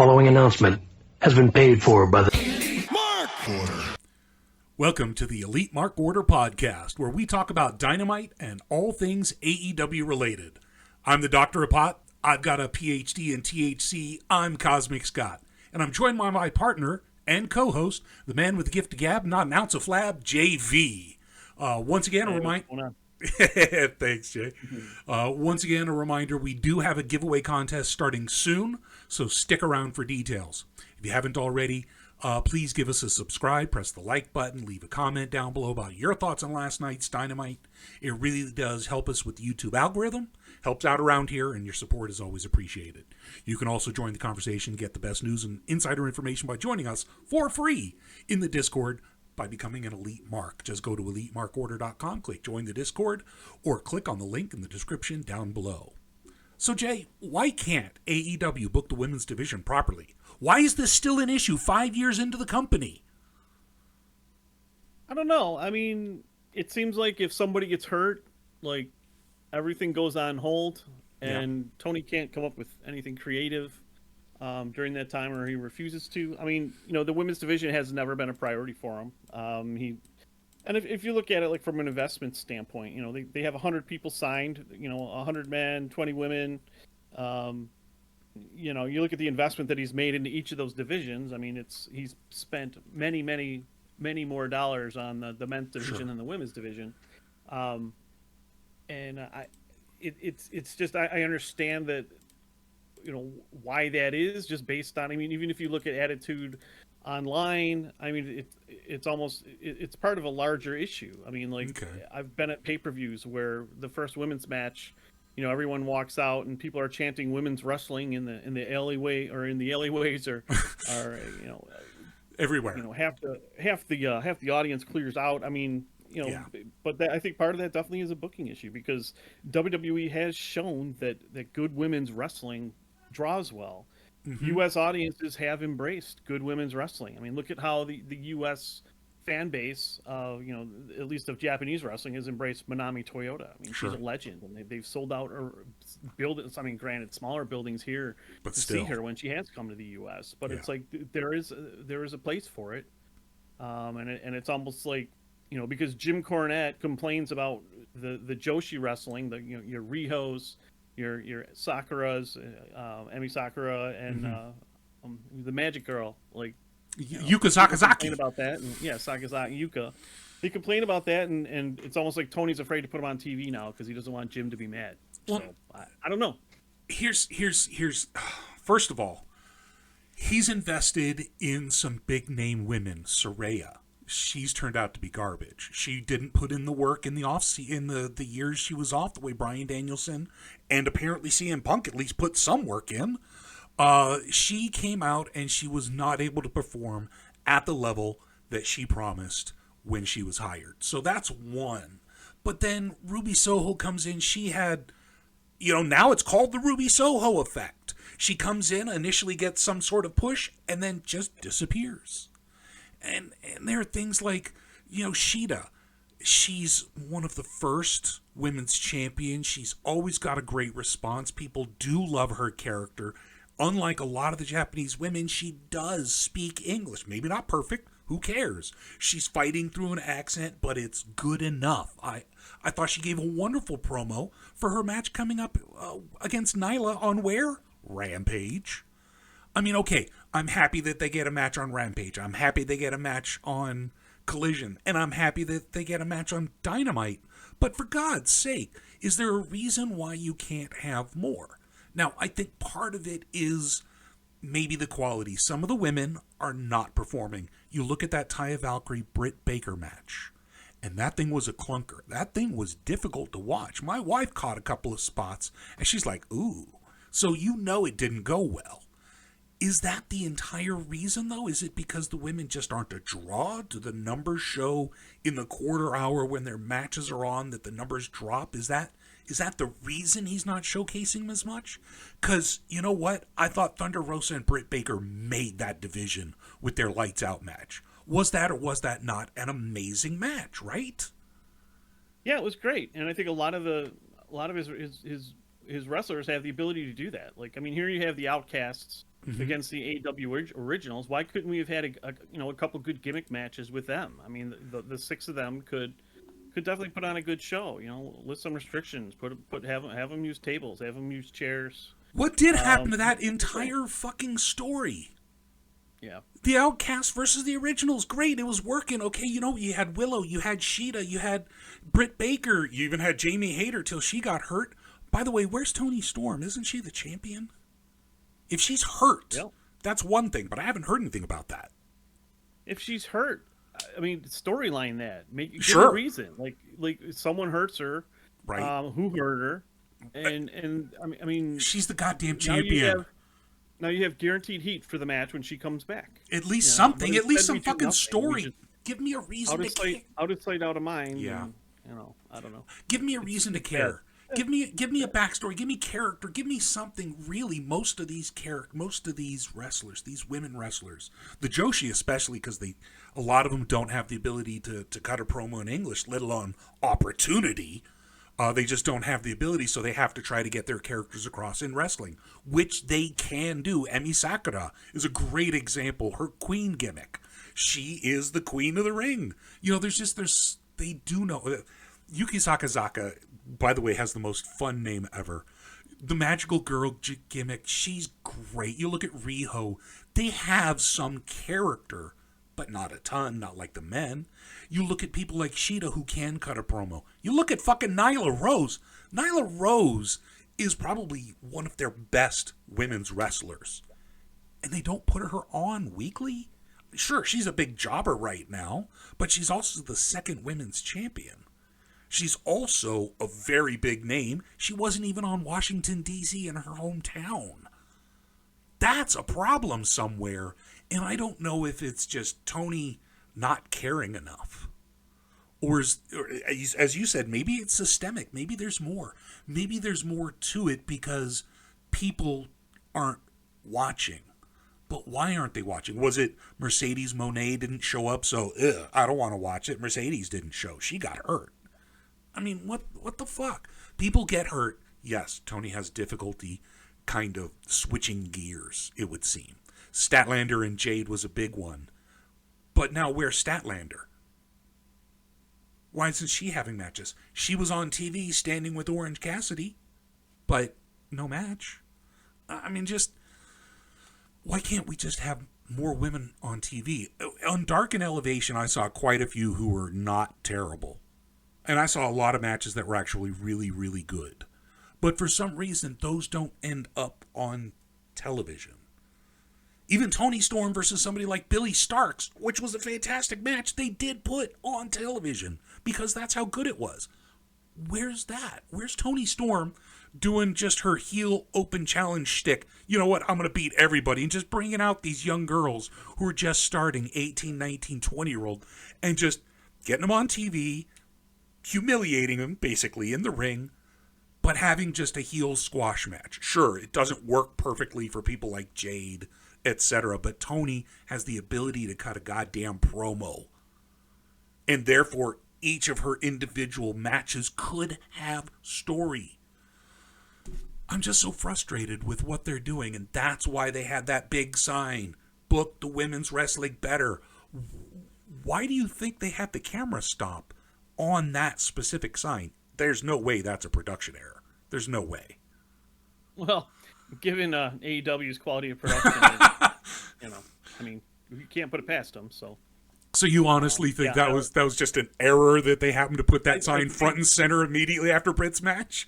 following announcement has been paid for by the Mark Order. Welcome to the Elite Mark Order podcast, where we talk about Dynamite and all things AEW related. I'm the Doctor of Pot. I've got a PhD in THC. I'm CosmicScott. And I'm joined by my partner and co-host, the man with the gift of gab, not an ounce of flab, JayV. Once again, a reminder. Thanks, Jay. Once again, a reminder, we do have a giveaway contest starting soon, so stick around for details. If you haven't already, please give us a subscribe, press the like button, leave a comment down below about your thoughts on last night's Dynamite. It really does help us with the YouTube algorithm, helps out around here, and your support is always appreciated. You can also join the conversation, get the best news and insider information by joining us for free in the Discord by becoming an Elite Mark. Just go to EliteMarkOrder.com, click join the Discord, or click on the link in the description down below. So Jay, why can't AEW book the women's division properly? Why is this still an issue 5 years into the company? I don't know. I mean, it seems like if somebody gets hurt, like everything goes on hold, and Tony can't come up with anything creative during that time, or he refuses to. I mean, you know, the women's division has never been a priority for him. If you look at it like from an investment standpoint, you know, they have 100 people signed, you know, 100 men, 20 women. You know, you look at the investment that he's made into each of those divisions. I mean, he's spent many more dollars on the men's division than the women's division. It's just I understand that, you know, why that is, just based on, I mean, even if you look at attitude online, I mean, it's part of a larger issue. I mean, like, I've been at pay-per-views where the first women's match, you know, everyone walks out and people are chanting women's wrestling in the alleyway, or in the alleyways, or you know, everywhere. You know, half the audience clears out. I mean, you know, but I think part of that definitely is a booking issue, because WWE has shown that good women's wrestling draws well. Mm-hmm. U.S. audiences have embraced good women's wrestling. I mean, look at how the U.S. fan base, you know, at least of Japanese wrestling, has embraced Manami Toyota. I mean, she's a legend, and they've sold out or buildings. I mean, granted, smaller buildings here, but to see her when she has come to the U.S. But it's like there is a place for it, and it's almost like, you know, because Jim Cornette complains about the Joshi wrestling, your Rihos, your Sakuras, Emi Sakura, and the Magic Girl, like Yuka Sakazaki. About that, and Sakazaki Yuka. They complain about that, and it's almost like Tony's afraid to put him on TV now because he doesn't want Jim to be mad. Well, so I don't know. Here's first of all, he's invested in some big name women. Saraya, she's turned out to be garbage. She didn't put in the work in the years she was off, the way Bryan Danielson and apparently CM Punk at least put some work in. She came out and she was not able to perform at the level that she promised when she was hired. So that's one. But then Ruby Soho comes in. She had, you know, now it's called the Ruby Soho effect. She comes in, initially gets some sort of push, and then just disappears. And there are things like, you know, Shida. She's one of the first women's champions. She's always got a great response. People do love her character. Unlike a lot of the Japanese women, she does speak English. Maybe not perfect. Who cares? She's fighting through an accent, but it's good enough. I thought she gave a wonderful promo for her match coming up against Nyla on where? Rampage. I mean, okay, I'm happy that they get a match on Rampage. I'm happy they get a match on Collision. And I'm happy that they get a match on Dynamite. But for God's sake, is there a reason why you can't have more? Now, I think part of it is maybe the quality. Some of the women are not performing. You look at that Taya Valkyrie Britt Baker match, and that thing was a clunker. That thing was difficult to watch. My wife caught a couple of spots, and she's like, ooh. So you know it didn't go well. Is that the entire reason, though? Is it because the women just aren't a draw? Do the numbers show in the quarter hour when their matches are on that the numbers drop? Is that the reason he's not showcasing them as much? Because, you know what? I thought Thunder Rosa and Britt Baker made that division with their lights out match. Was that or was that not an amazing match, right? Yeah, it was great. And I think a lot of his his wrestlers have the ability to do that. Like, I mean, here you have the Outcasts against the AEW originals. Why couldn't we have had a couple good gimmick matches with them? I mean, the six of them could definitely put on a good show. You know, list some restrictions, have them use tables, have them use chairs. What did happen to that entire fucking story? Yeah. The Outcasts versus the Originals, great. It was working. Okay, you had Willow, you had Sheeta, you had Britt Baker, you even had Jamie Hayter till she got hurt. By the way, where's Toni Storm? Isn't she the champion? If she's hurt, that's one thing, but I haven't heard anything about that. If she's hurt, I mean, storyline that. Give Sure. a reason. Like someone hurts her. Right. Who hurt her? And I mean, she's the goddamn champion. Now you have guaranteed heat for the match when she comes back. At least something. At least some fucking story. Give me a reason to care. Out of sight, out of mind. Yeah. And, I don't know. Give me a reason to care. Give me a backstory. Give me character. Give me something. Really, most of these wrestlers, these women wrestlers, the Joshi especially, because a lot of them don't have the ability to cut a promo in English, let alone opportunity. They just don't have the ability, so they have to try to get their characters across in wrestling, which they can do. Emi Sakura is a great example. Her queen gimmick. She is the queen of the ring. They do know. Yuki Sakazaka, by the way, has the most fun name ever. The magical girl gimmick, she's great. You look at Riho, they have some character, but not a ton, not like the men. You look at people like Sheeta who can cut a promo. You look at fucking Nyla Rose. Nyla Rose is probably one of their best women's wrestlers. And they don't put her on weekly? Sure, she's a big jobber right now, but she's also the second women's champion. She's also a very big name. She wasn't even on Washington, D.C. in her hometown. That's a problem somewhere, and I don't know if it's just Tony not caring enough. Or as you said, maybe it's systemic. Maybe there's more. Maybe there's more to it because people aren't watching. But why aren't they watching? Was it Mercedes Moné didn't show up, so I don't want to watch it. Mercedes didn't show. She got hurt. I mean, what the fuck? People get hurt. Yes, Tony has difficulty kind of switching gears, it would seem. Statlander and Jade was a big one. But now where's Statlander? Why isn't she having matches? She was on TV standing with Orange Cassidy, but no match. I mean, why can't we just have more women on TV? On Dark and Elevation, I saw quite a few who were not terrible. And I saw a lot of matches that were actually really, really good. But for some reason, those don't end up on television. Even Toni Storm versus somebody like Billy Starks, which was a fantastic match, they did put on television because that's how good it was. Where's that? Where's Toni Storm doing just her heel open challenge shtick? You know what? I'm going to beat everybody, and just bringing out these young girls who are just starting, 18, 19, 20-year-old, and just getting them on TV, humiliating them, basically, in the ring, but having just a heel squash match. Sure, it doesn't work perfectly for people like Jade, etc., but Toni has the ability to cut a goddamn promo. And therefore, each of her individual matches could have story. I'm just so frustrated with what they're doing, and that's why they had that big sign, book the women's wrestling better. Why do you think they had the camera stop on that specific sign? There's no way that's a production error. There's no way. Well, given AEW's quality of production, I mean, you can't put it past them. So you honestly think that was just an error that they happened to put that sign front and center immediately after Britt's match?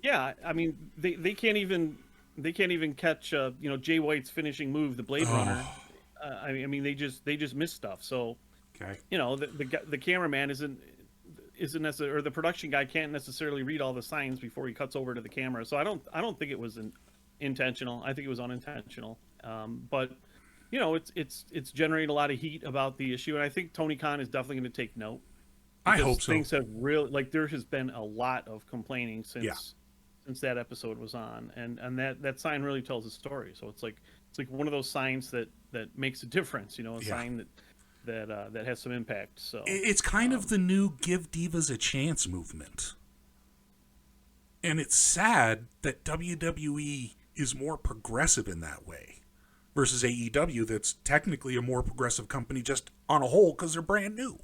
Yeah, I mean, they can't even catch Jay White's finishing move, the Blade Runner. I mean, they just miss stuff. So, okay, the cameraman isn't necessarily, or the production guy can't necessarily read all the signs before he cuts over to the camera. So I don't think it was intentional. I think it was unintentional. But it's generating a lot of heat about the issue, and I think Tony Khan is definitely going to take note. I hope so. Things have really, there has been a lot of complaining since that episode was on, and that sign really tells a story. So it's like one of those signs that makes a difference. Sign that has some impact. So it's kind of the new give divas a chance movement. And it's sad that WWE is more progressive in that way versus AEW, that's technically a more progressive company just on a whole because they're brand new.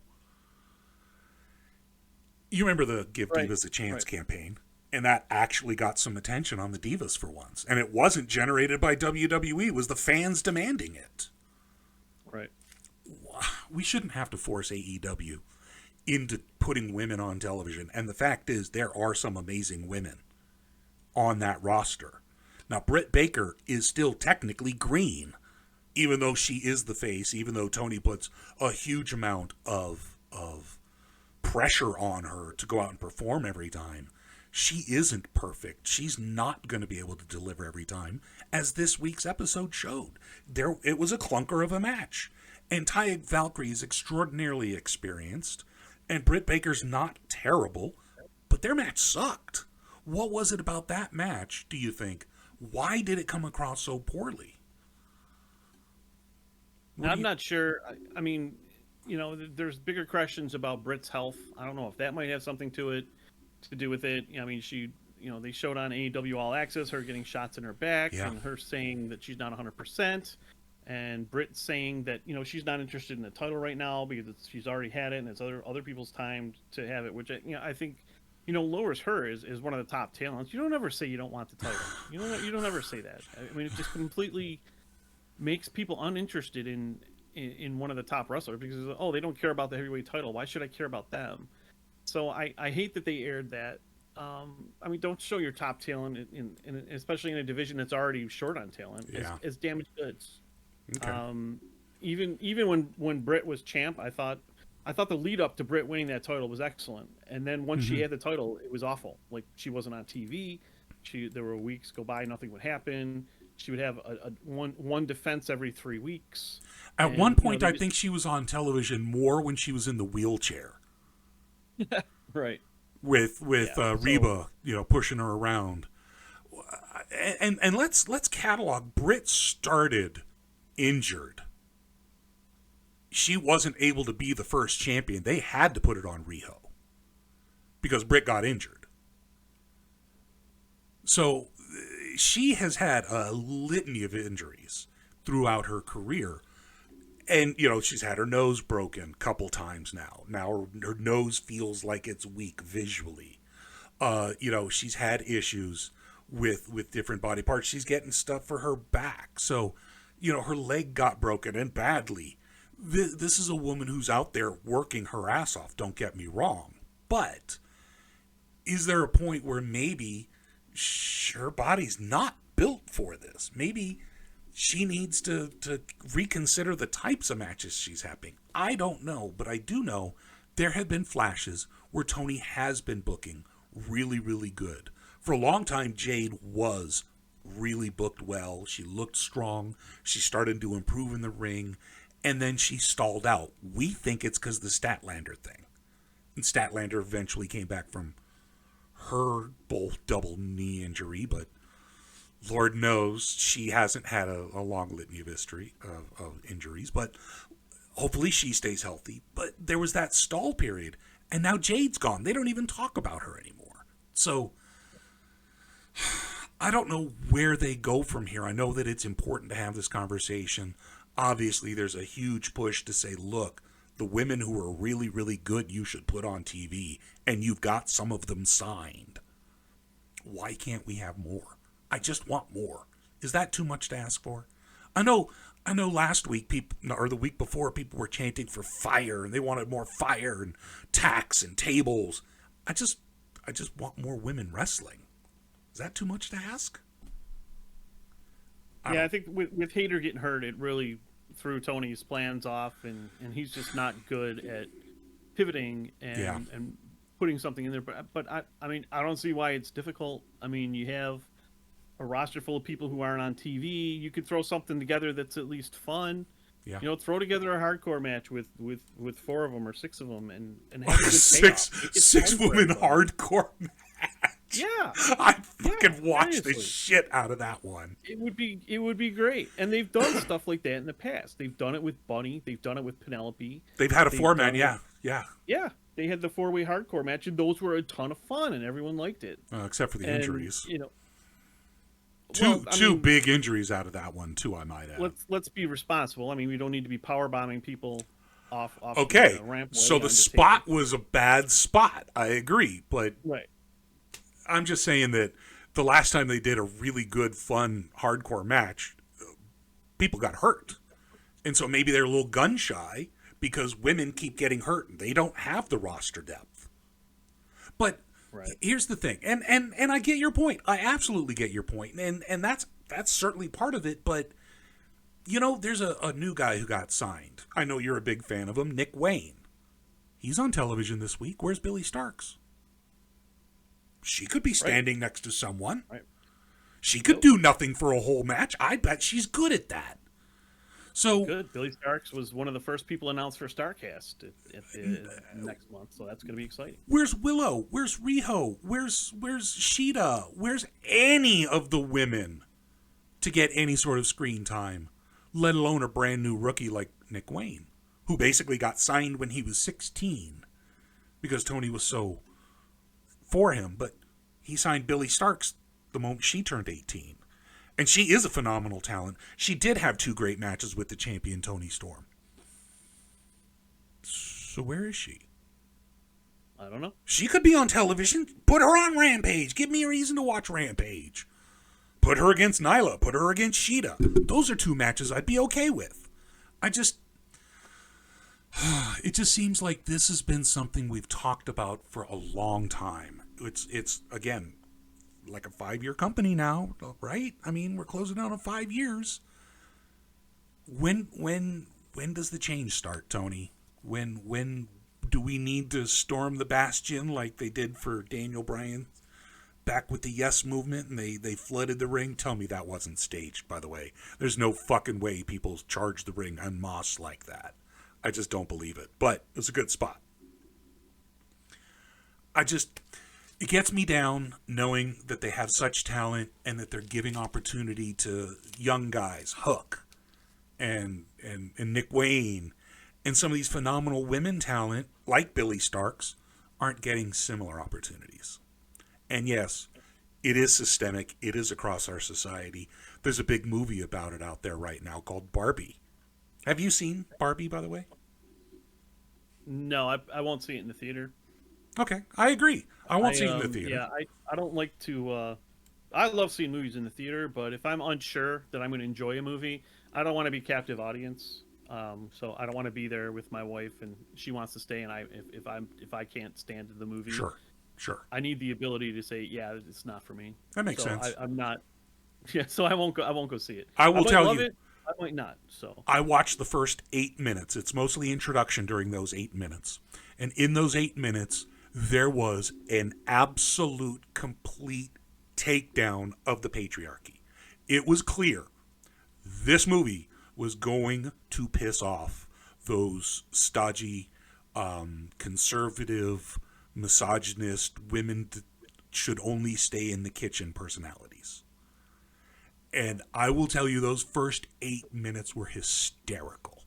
You remember the Give Divas a Chance campaign, and that actually got some attention on the Divas for once. And it wasn't generated by WWE, it was the fans demanding it. Right. We shouldn't have to force AEW into putting women on television. And the fact is, there are some amazing women on that roster. Now, Britt Baker is still technically green, even though she is the face, even though Tony puts a huge amount of pressure on her to go out and perform every time. She isn't perfect. She's not going to be able to deliver every time, as this week's episode showed. It was a clunker of a match. And Taya Valkyrie is extraordinarily experienced, and Britt Baker's not terrible, but their match sucked. What was it about that match, do you think? Why did it come across so poorly? I'm not sure. I mean, you know, there's bigger questions about Britt's health. I don't know if that might have something to do with it. I mean, they showed on AEW All Access her getting shots in her back and her saying that she's not 100%. And Britt saying that, you know, she's not interested in the title right now because she's already had it and it's other people's time to have it, which, you know, I think, you know, lowers her as one of the top talents. You don't ever say you don't want the title. You don't ever say that. I mean, it just completely makes people uninterested in one of the top wrestlers because, oh, they don't care about the heavyweight title. Why should I care about them? So I hate that they aired that. I mean, don't show your top talent, especially in a division that's already short on talent, as damaged goods. Okay. Even when Britt was champ, I thought the lead up to Britt winning that title was excellent, and then once she had the title, it was awful. Like, she wasn't on TV. There were weeks go by, nothing would happen. She would have one defense every 3 weeks. At one point, I think she was on television more when she was in the wheelchair. Right. With Reba, you know, pushing her around. And let's catalog. Britt started injured. She wasn't able to be the first champion. They had to put it on Riho because Britt got injured. So she has had a litany of injuries throughout her career. And, you know, she's had her nose broken a couple times now. Now her nose feels like it's weak visually. You know, she's had issues with different body parts. She's getting stuff for her back. So, you know, her leg got broken and badly. This is a woman who's out there working her ass off, don't get me wrong. But is there a point where maybe her body's not built for this? Maybe she needs to reconsider the types of matches she's having. I don't know, but I do know there have been flashes where Tony has been booking really, really good. For a long time, Jade was really booked well. She looked strong. She started to improve in the ring, and then she stalled out. We think it's because of the Statlander thing. And Statlander eventually came back from her both double knee injury, but Lord knows she hasn't had a long litany of history of injuries, but hopefully she stays healthy. But there was that stall period, and now Jade's gone. They don't even talk about her anymore. So I don't know where they go from here. I know that it's important to have this conversation. Obviously, there's a huge push to say, look, the women who are really, really good, you should put on TV, and you've got some of them signed. Why can't we have more? I just want more. Is that too much to ask for? I know last week, or the week before, people were chanting for fire, and they wanted more fire and tacks and tables. I just want more women wrestling. Is that too much to ask? I think with Hayter getting hurt, it really threw Tony's plans off, and he's just not good at pivoting and putting something in there. But I mean, I don't see why it's difficult. I mean, you have a roster full of people who aren't on TV. You could throw something together that's at least fun. Yeah. You know, throw together a hardcore match with 4 of them or 6 of them and have a good six women hardcore match. Yeah, I fucking watched the shit out of that one. It would be great, and they've done stuff like that in the past. They've done it with Bunny. They've done it with Penelope. They've had a 4-man, yeah. they had the 4-way hardcore match, and those were a ton of fun, and everyone liked it. Except for the And, injuries. You know, Two big injuries out of that one too, I might add. Let's be responsible. I mean, we don't need to be power bombing people off Okay, the rampway. so the spot was a bad spot. I agree, but right. I'm just saying that the last time they did a really good, fun, hardcore match, people got hurt. And so maybe they're a little gun shy because women keep getting hurt and they don't have the roster depth. But here's the thing, and I get your point. I absolutely get your point, and that's certainly part of it. But you know, there's a new guy who got signed. I know you're a big fan of him, Nick Wayne. He's on television this week. Where's Billy Starks? She could be standing next to someone. Right. She could do nothing for a whole match. I bet she's good at that. So good. Billy Starks was one of the first people announced for StarCast next month, so that's going to be exciting. Where's Willow? Where's Riho? Where's Sheeta? Where's any of the women to get any sort of screen time, let alone a brand new rookie like Nick Wayne, who basically got signed when he was 16 because Tony was so for him, but he signed Billy Starks the moment she turned 18. And she is a phenomenal talent. She did have 2 great matches with the champion Tony Storm. So where is she? I don't know. She could be on television. Put her on Rampage. Give me a reason to watch Rampage. Put her against Nyla. Put her against Sheeta. Those are 2 matches I'd be okay with. It just seems like this has been something we've talked about for a long time. It's again, like a 5-year company now, right? I mean, we're closing out on 5 years. When does the change start, Tony? When do we need to storm the bastion like they did for Daniel Bryan back with the Yes movement and they flooded the ring? Tell me that wasn't staged, by the way. There's no fucking way people charge the ring en masse like that. I just don't believe it. But it was a good spot. It gets me down knowing that they have such talent and that they're giving opportunity to young guys, Hook and Nick Wayne, and some of these phenomenal women talent, like Billy Starks, aren't getting similar opportunities. And yes, it is systemic. It is across our society. There's a big movie about it out there right now called Barbie. Have you seen Barbie, by the way? No, I won't see it in the theater. Okay, I agree. I won't see it in the theater. Yeah, I don't like to... I love seeing movies in the theater, but if I'm unsure that I'm going to enjoy a movie, I don't want to be captive audience. So I don't want to be there with my wife and she wants to stay, and if I can't stand the movie, sure, I need the ability to say, yeah, it's not for me. That makes sense. I'm not. Yeah, so I won't go see it. I will tell you. It, I might not. So I watched the first 8 minutes. It's mostly introduction during those 8 minutes, and in those 8 minutes, there was an absolute, complete takedown of the patriarchy. It was clear this movie was going to piss off those stodgy, conservative, misogynist, women should only stay in the kitchen personalities. And I will tell you, those first 8 minutes were hysterical.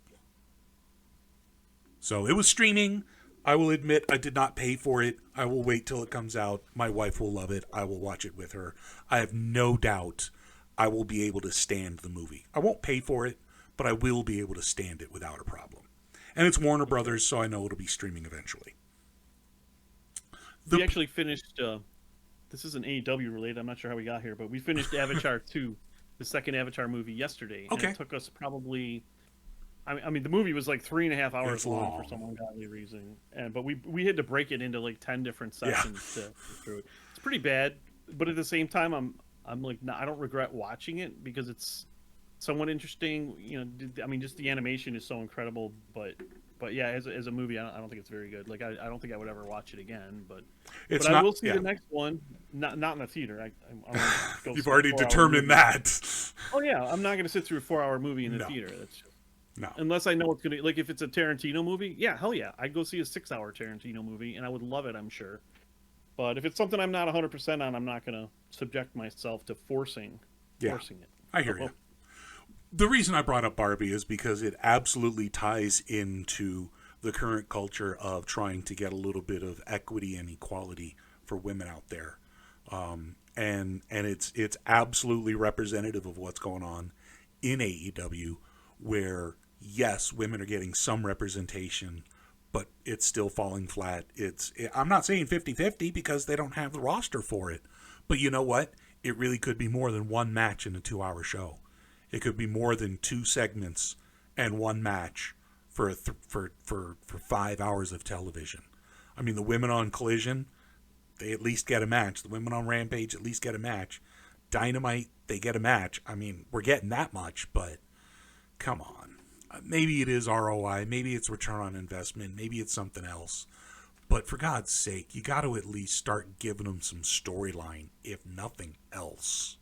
So it was streaming. I will admit I did not pay for it. I will wait till it comes out. My wife will love it. I will watch it with her. I have no doubt I will be able to stand the movie. I won't pay for it, but I will be able to stand it without a problem. And it's Warner Brothers, so I know it'll be streaming eventually. We actually finished, this isn't AEW related, I'm not sure how we got here, but we finished Avatar 2, the second Avatar movie, yesterday. Okay. And it took us probably... I mean, the movie was like 3.5 hours long for some ungodly reason, but we had to break it into like 10 different sessions to through it. It's pretty bad, but at the same time, I'm like, I don't regret watching it because it's somewhat interesting. You know, I mean, just the animation is so incredible, but yeah, as a movie, I don't think it's very good. Like, I don't think I would ever watch it again. But I will see the next one, not in the theater. You've already determined that. Oh yeah, I'm not going to sit through a 4-hour movie in the theater. That's just... No. Unless I know it's going to... Like, if it's a Tarantino movie, yeah, hell yeah. I'd go see a 6-hour Tarantino movie, and I would love it, I'm sure. But if it's something I'm not 100% on, I'm not going to subject myself to forcing it. I hear you. The reason I brought up Barbie is because it absolutely ties into the current culture of trying to get a little bit of equity and equality for women out there. And it's absolutely representative of what's going on in AEW, where yes, women are getting some representation, but it's still falling flat. I'm not saying 50-50 because they don't have the roster for it, but you know what? It really could be more than one match in a 2-hour show. It could be more than 2 segments and one match for 5 hours of television. I mean, the women on Collision, they at least get a match. The women on Rampage at least get a match. Dynamite, they get a match. I mean, we're getting that much, but come on. Maybe it is ROI. Maybe it's return on investment. Maybe it's something else. But for God's sake, you got to at least start giving them some storyline, if nothing else.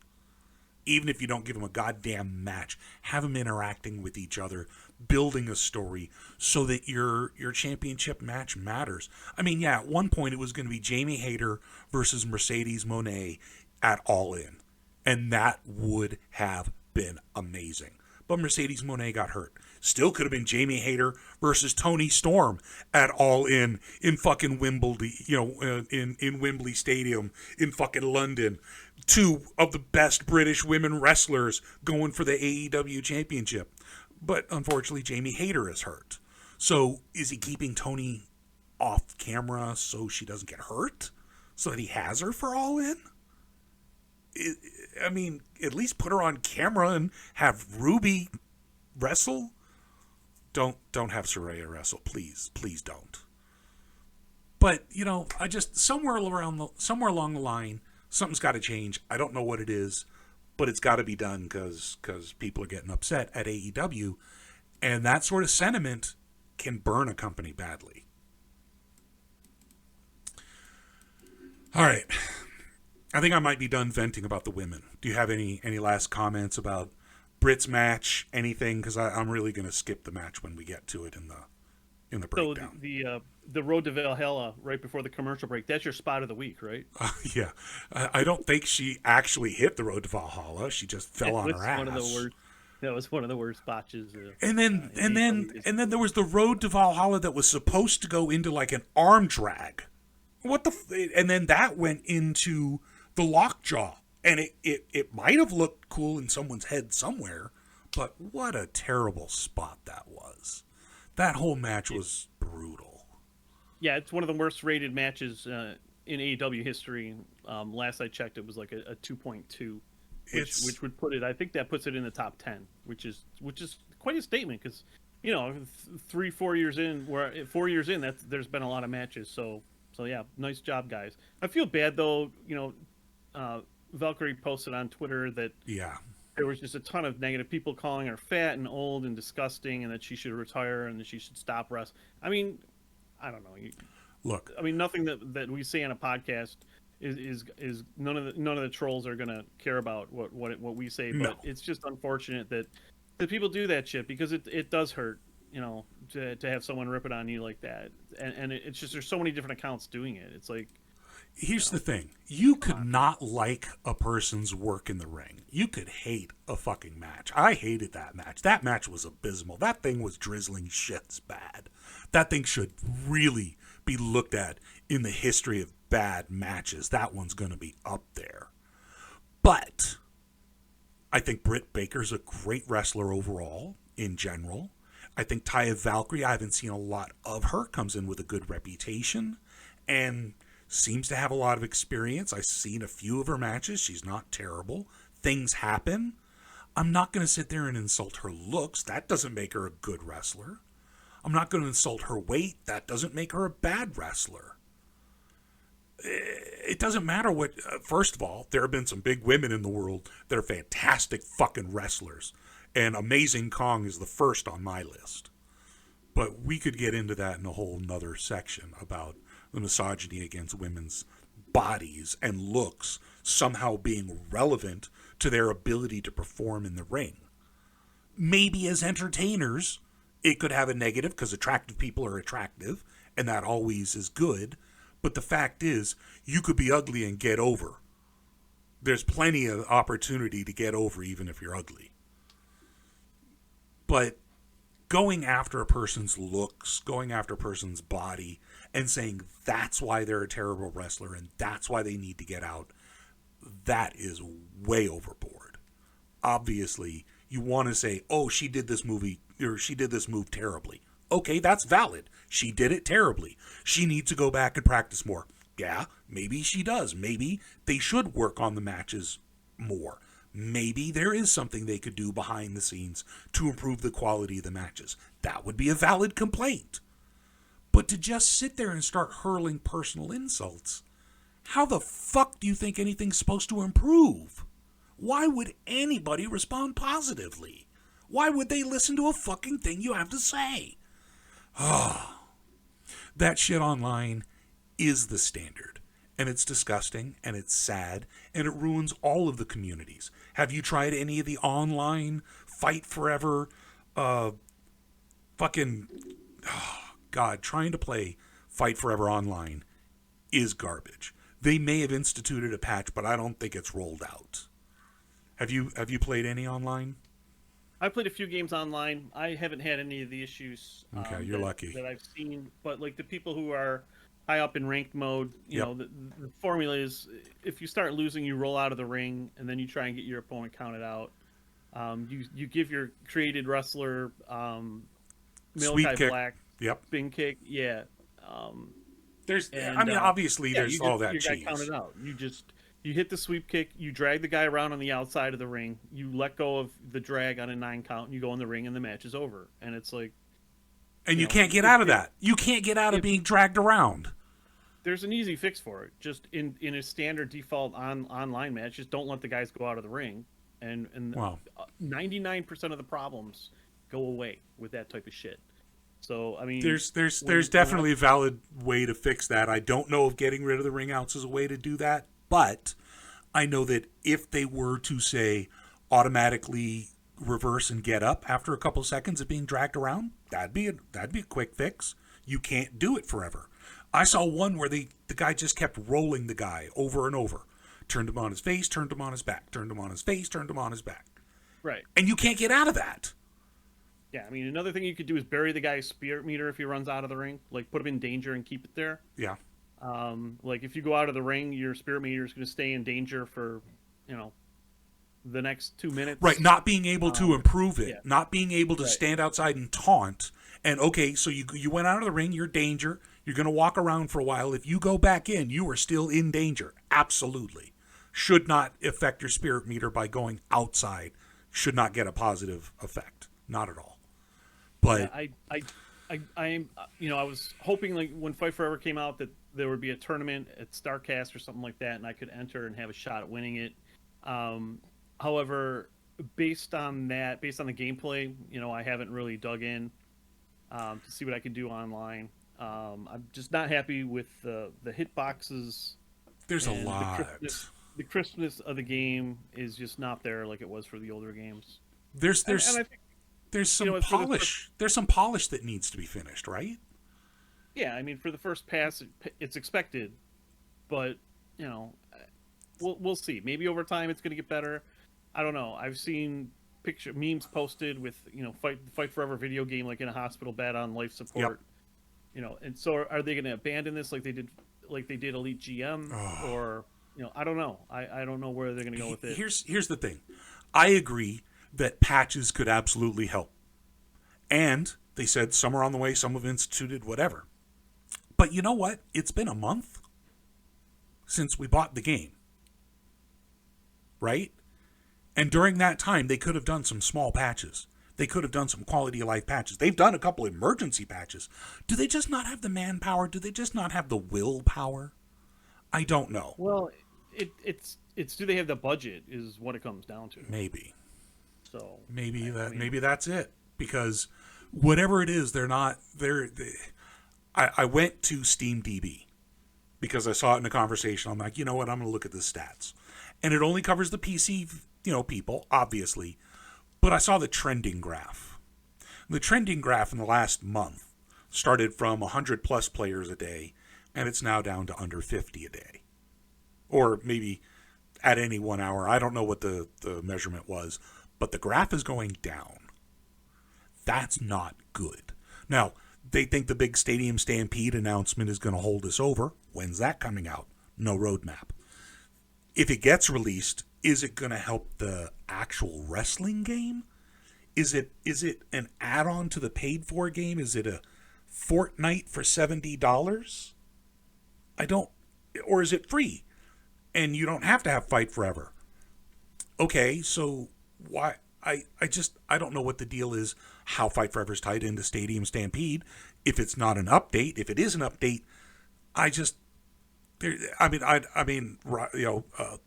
Even if you don't give them a goddamn match, have them interacting with each other, building a story so that your championship match matters. I mean, yeah, at one point it was going to be Jamie Hayter versus Mercedes Moné at All In. And that would have been amazing. But Mercedes Moné got hurt. Still could have been Jamie Hayter versus Toni Storm at All In fucking Wembley, in Wembley Stadium in fucking London. 2 of the best British women wrestlers going for the AEW championship. But unfortunately, Jamie Hayter is hurt. So is he keeping Toni off camera so she doesn't get hurt? So that he has her for All In? I mean, at least put her on camera and have Ruby wrestle. Don't have Saraya wrestle, please don't. But I just somewhere along the line, something's got to change. I don't know what it is, but it's got to be done because people are getting upset at AEW, and that sort of sentiment can burn a company badly. All right. I think I might be done venting about the women. Do you have any last comments about Britt's match? Anything? Because I'm really going to skip the match when we get to it in the breakdown. So the Road to Valhalla right before the commercial break. That's your spot of the week, right? Yeah, I don't think she actually hit the Road to Valhalla. She just fell on her ass. That was one of the worst botches. And then there was the Road to Valhalla that was supposed to go into like an arm drag. And then that went into the lockjaw, and it might have looked cool in someone's head somewhere, but what a terrible spot that was. That whole match was brutal. Yeah, it's one of the worst rated matches in AEW history. Last I checked, it was like a 2.2, which would put it. I think that puts it in the top 10, which is quite a statement because 4 years in, there's been a lot of matches. So yeah, nice job, guys. I feel bad though. Valkyrie posted on Twitter that there was just a ton of negative people calling her fat and old and disgusting, and that she should retire and that she should stop wrestling. I mean, I don't know. Look, I mean, nothing that we say on a podcast is none of the trolls are gonna care about what we say. But no. It's just unfortunate that people do that shit because it does hurt. To have someone rip it on you like that, and it's just there's so many different accounts doing it. It's like. Here's the thing. You could not like a person's work in the ring. You could hate a fucking match. I hated that match. That match was abysmal. That thing was drizzling shits bad. That thing should really be looked at in the history of bad matches. That one's going to be up there. But I think Britt Baker's a great wrestler overall, in general. I think Taya Valkyrie, I haven't seen a lot of her, comes in with a good reputation. And seems to have a lot of experience. I've seen a few of her matches. She's not terrible. Things happen. I'm not going to sit there and insult her looks. That doesn't make her a good wrestler. I'm not going to insult her weight. That doesn't make her a bad wrestler. It doesn't matter what... first of all, there have been some big women in the world that are fantastic fucking wrestlers. And Amazing Kong is the first on my list. But we could get into that in a whole nother section about the misogyny against women's bodies and looks somehow being relevant to their ability to perform in the ring. Maybe as entertainers, it could have a negative because attractive people are attractive, and that always is good. But the fact is, you could be ugly and get over. There's plenty of opportunity to get over even if you're ugly. But going after a person's looks, going after a person's body, and saying that's why they're a terrible wrestler and that's why they need to get out, that is way overboard. Obviously, you want to say, oh, she did this move terribly. Okay, that's valid. She did it terribly. She needs to go back and practice more. Yeah, maybe she does. Maybe they should work on the matches more. Maybe there is something they could do behind the scenes to improve the quality of the matches. That would be a valid complaint. But to just sit there and start hurling personal insults, how the fuck do you think anything's supposed to improve? Why would anybody respond positively? Why would they listen to a fucking thing you have to say? Oh, that shit online is the standard. And it's disgusting, and it's sad, and it ruins all of the communities. Have you tried any of the online Fight Forever trying to play Fight Forever online is garbage. They may have instituted a patch, but I don't think it's rolled out. Have you played any online? I played a few games online. I haven't had any of the issues. Okay, you're lucky. That I've seen, but like the people who are high up in ranked mode, you know, the formula is if you start losing, you roll out of the ring, and then you try and get your opponent counted out. You give your created wrestler Malachi Black spin kick, obviously there's all that cheese. Counted out. You hit the sweep kick, you drag the guy around on the outside of the ring, you let go of the drag on a 9 count, and you go in the ring, and the match is over. And it's like, and you can't get out of that. You can't get out of being dragged around. There's an easy fix for it. Just in a standard default online match, just don't let the guys go out of the ring, and 99% of the problems go away with that type of shit. So I mean, there's definitely a valid way to fix that. I don't know if getting rid of the ring outs is a way to do that, but I know that if they were to say automatically reverse and get up after a couple seconds of being dragged around, that'd be a quick fix. You can't do it forever. I saw one where the guy just kept rolling the guy over and over. Turned him on his face, turned him on his back, turned him on his face, turned him on his back. Right. And you can't get out of that. Yeah, I mean, another thing you could do is bury the guy's spirit meter if he runs out of the ring. Like, put him in danger and keep it there. Yeah. Like, if you go out of the ring, your spirit meter is going to stay in danger for, the next 2 minutes. Right, not being able to improve it. Yeah. Not being able to stand outside and taunt. And, okay, so you went out of the ring, you're danger. You're going to walk around for a while. If you go back in, you are still in danger. Absolutely. Should not affect your spirit meter by going outside. Should not get a positive effect. Not at all. But I was hoping, like, when Fight Forever came out, that there would be a tournament at StarCast or something like that, and I could enter and have a shot at winning it. However, based on the gameplay, I haven't really dug in to see what I could do online. I'm just not happy with the hitboxes. There's a lot. The crispness of the game is just not there like it was for the older games. There's some polish. There's some polish that needs to be finished, right? Yeah, I mean, for the first pass, it's expected, but we'll see. Maybe over time it's going to get better. I don't know. I've seen memes posted with Fight Forever video game like in a hospital bed on life support. Yep. And so are they going to abandon this like they did Elite GM or I don't know. I don't know where they're going to go with it. Here's the thing. I agree that patches could absolutely help. And they said some are on the way, some have instituted, whatever. But you know what? It's been a month since we bought the game. Right? And during that time, they could have done some small patches. They could have done some quality of life patches. They've done a couple emergency patches. Do they just not have the manpower? Do they just not have the willpower? I don't know. Well, it's do they have the budget is what it comes down to. Maybe. So maybe that's it, because whatever it is, I went to SteamDB because I saw it in a conversation. I'm like, you know what? I'm going to look at the stats, and it only covers the PC, people, obviously. But I saw the trending graph. The trending graph in the last month started from 100 plus players a day, and it's now down to under 50 a day, or maybe at any 1 hour. I don't know what the measurement was. But the graph is going down. That's not good. Now, they think the big Stadium Stampede announcement is going to hold us over. When's that coming out? No roadmap. If it gets released, is it going to help the actual wrestling game? Is it an add-on to the paid-for game? Is it a Fortnite for $70? Or is it free? And you don't have to have Fight Forever. Okay, so why? I don't know what the deal is, how Fight Forever is tied into Stadium Stampede. If it's not an update, if it is an update,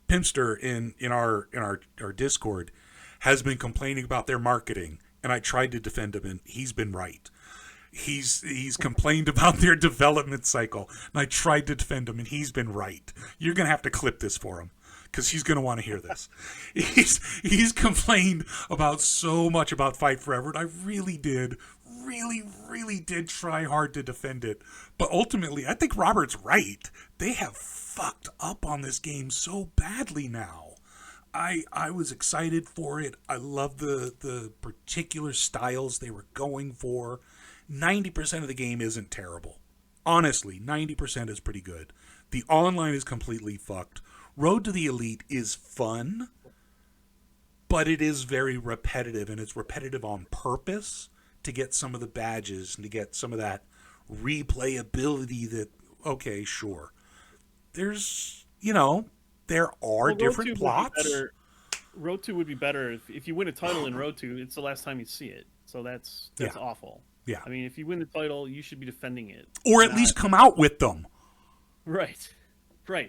Pimpster in our Discord has been complaining about their marketing, and I tried to defend him, and he's been right. He's complained about their development cycle, and I tried to defend him, and he's been right. You're gonna have to clip this for him, because he's gonna want to hear this. He's complained about so much about Fight Forever, and I really did try hard to defend it. But ultimately, I think Robert's right. They have fucked up on this game so badly now. I was excited for it. I love the particular styles they were going for. 90% of the game isn't terrible. Honestly, 90% is pretty good. The online is completely fucked. Road to the Elite is fun, but it is very repetitive, and it's repetitive on purpose to get some of the badges and to get some of that replayability that, okay, sure. There's, there are different plots. Road 2 would be better if you win a title in Road 2, it's the last time you see it. So that's awful. Yeah. I mean, if you win the title, you should be defending it. Or at least come out with them. Right.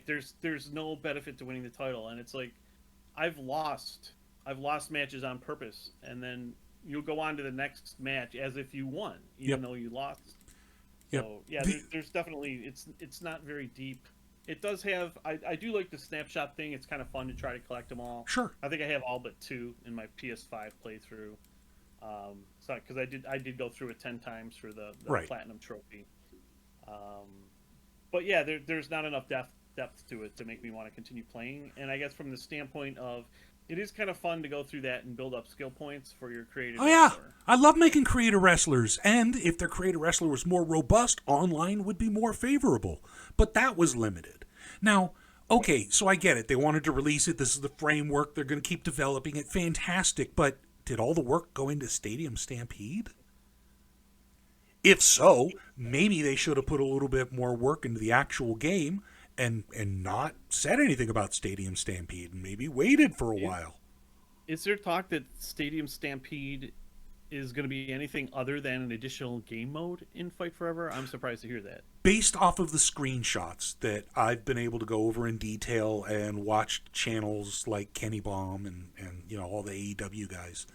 There's no benefit to winning the title, and it's like I've lost matches on purpose, and then you'll go on to the next match as if you won, even though you lost. Yep. So yeah, there's definitely it's not very deep. It does have I do like the snapshot thing. It's kind of fun to try to collect them all. Sure. I think I have all but 2 in my PS5 playthrough. So because I did go through it 10 times for the platinum trophy. But yeah, there's not enough depth to it to make me want to continue playing. And I guess from the standpoint of it is kind of fun to go through that and build up skill points for your creative wrestler. I love making creative wrestlers, and if their creative wrestler was more robust, online would be more favorable. But that was limited. Now, okay, so I get it. They wanted to release it. This is the framework. They're going to keep developing it. Fantastic. But did all the work go into Stadium Stampede? If so, maybe they should have put a little bit more work into the actual game and not said anything about Stadium Stampede and maybe waited for a while. Is there talk that Stadium Stampede is going to be anything other than an additional game mode in Fight Forever? I'm surprised to hear that. Based off of the screenshots that I've been able to go over in detail and watched channels like Kenny Baum and all the AEW guys,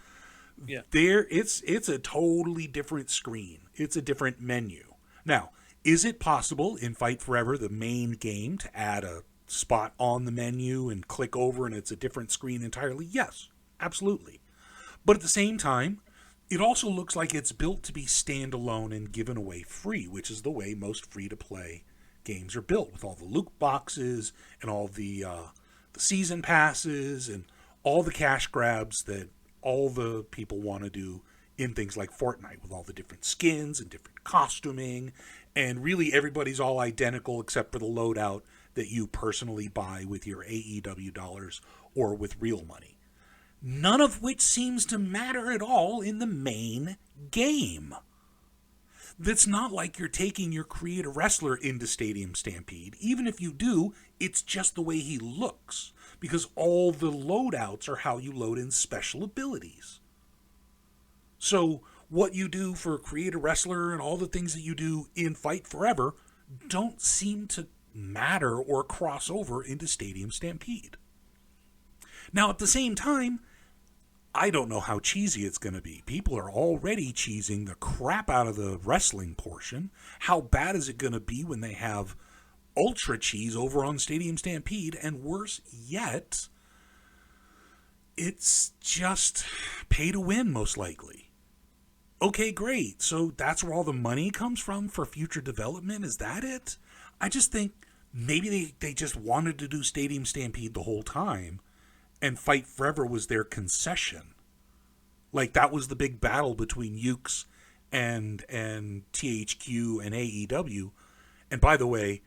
it's a totally different screen. It's a different menu. Now, is it possible in Fight Forever, the main game, to add a spot on the menu and click over and it's a different screen entirely? Yes, absolutely. But at the same time, it also looks like it's built to be standalone and given away free, which is the way most free-to-play games are built, with all the loot boxes and all the season passes and all the cash grabs that all the people want to do in things like Fortnite, with all the different skins and different costuming, and really everybody's all identical except for the loadout that you personally buy with your AEW dollars or with real money. None of which seems to matter at all in the main game. That's not like you're taking your creative wrestler into Stadium Stampede. Even if you do, it's just the way he looks, because all the loadouts are how you load in special abilities. So what you do for creative wrestler and all the things that you do in Fight Forever don't seem to matter or cross over into Stadium Stampede. Now, at the same time, I don't know how cheesy it's going to be. People are already cheesing the crap out of the wrestling portion. How bad is it going to be when they have ultra cheese over on Stadium Stampede? And worse yet, it's just pay to win, most likely. Okay, great. So that's where all the money comes from for future development? Is that it? I just think maybe they just wanted to do Stadium Stampede the whole time, and Fight Forever was their concession. Like, that was the big battle between Ukes and THQ and AEW. And by the way,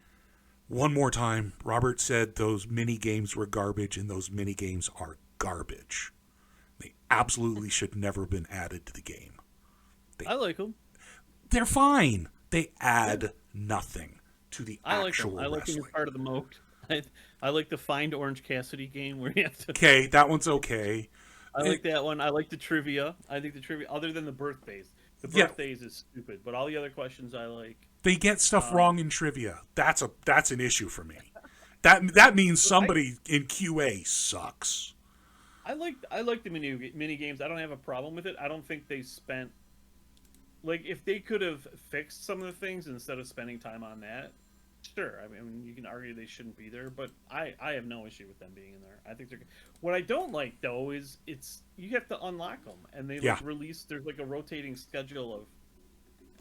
one more time, Robert said those mini games were garbage, and those mini games are garbage. They absolutely should never have been added to the game. I like them. They're fine. They add nothing to the actual wrestling. I like them as part of the moat. I like the Find Orange Cassidy game where you have to... Okay, that one's okay. I like that one. I like the trivia. I think the trivia, other than the birthdays. The birthdays is stupid, but all the other questions I like. They get stuff wrong in trivia. That's an issue for me. That means somebody in QA sucks. I like the mini games. I don't have a problem with it. I don't think they spent, like, if they could have fixed some of the things instead of spending time on that, sure. I mean, you can argue they shouldn't be there, but I have no issue with them being in there. I think they're good. What I don't like, though, is you have to unlock them, and they release. There's like a rotating schedule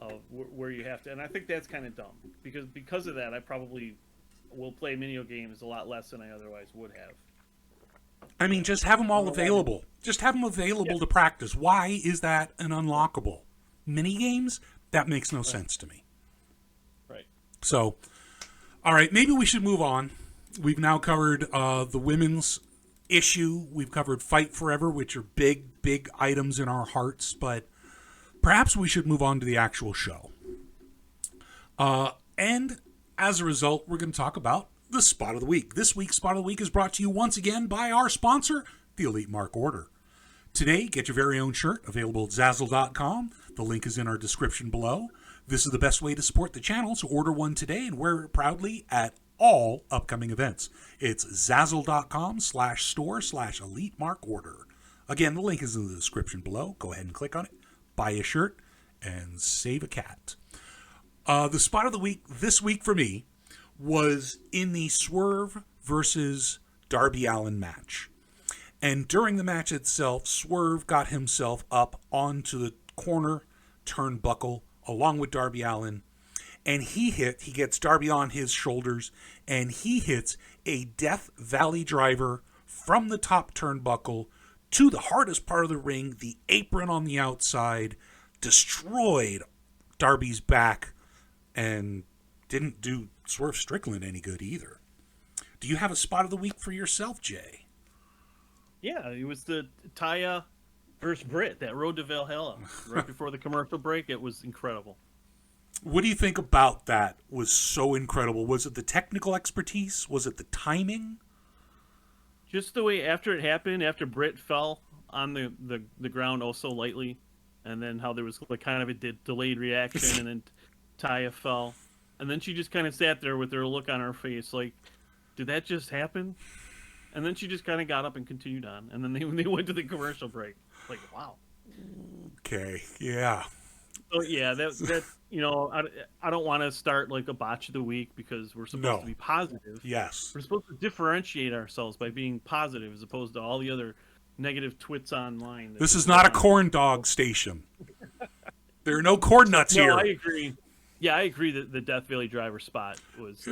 of where you have to, and I think that's kind of dumb because of that. I probably will play mini games a lot less than I otherwise would have. I mean, just have them all available. Just have them available to practice. Why is that an unlockable? Mini games? That makes no sense to me. Right. So, all right, maybe we should move on. We've now covered the women's issue. We've covered Fight Forever, which are big, big items in our hearts, but perhaps we should move on to the actual show. And as a result, we're going to talk about the Spot of the Week. This week's Spot of the Week is brought to you once again by our sponsor, the Elite Mark Order. Today, get your very own shirt available at Zazzle.com. The link is in our description below. This is the best way to support the channel, so order one today and wear it proudly at all upcoming events. It's Zazzle.com/store/Elite Mark Order. Again, the link is in the description below. Go ahead and click on it, buy a shirt, and save a cat. The Spot of the Week this week for me was in the Swerve versus Darby Allin match. And during the match itself, Swerve got himself up onto the corner turnbuckle along with Darby Allin, and he gets Darby on his shoulders, and he hits a Death Valley driver from the top turnbuckle to the hardest part of the ring, the apron on the outside, destroyed Darby's back, and didn't do Swerve Strickland any good either. Do you have a Spot of the Week for yourself, Jay? Yeah, it was the Taya versus Britt, that Road to Valhalla. Right before the commercial break, it was incredible. What do you think about that was so incredible? Was it the technical expertise? Was it the timing? Just the way after it happened, after Britt fell on the ground oh so lightly, and then how there was like kind of a delayed reaction, and then Taya fell. And then she just kind of sat there with her look on her face like, did that just happen? And then she just kind of got up and continued on. And then they went to the commercial break. Like, wow. Okay, yeah. So, yeah, that you know, I don't want to start like a botch of the week because we're supposed to be positive. Yes. We're supposed to differentiate ourselves by being positive as opposed to all the other negative twits online. This is not a corn dog station. There are no corn nuts here. I agree. Yeah, I agree that the Death Valley driver spot was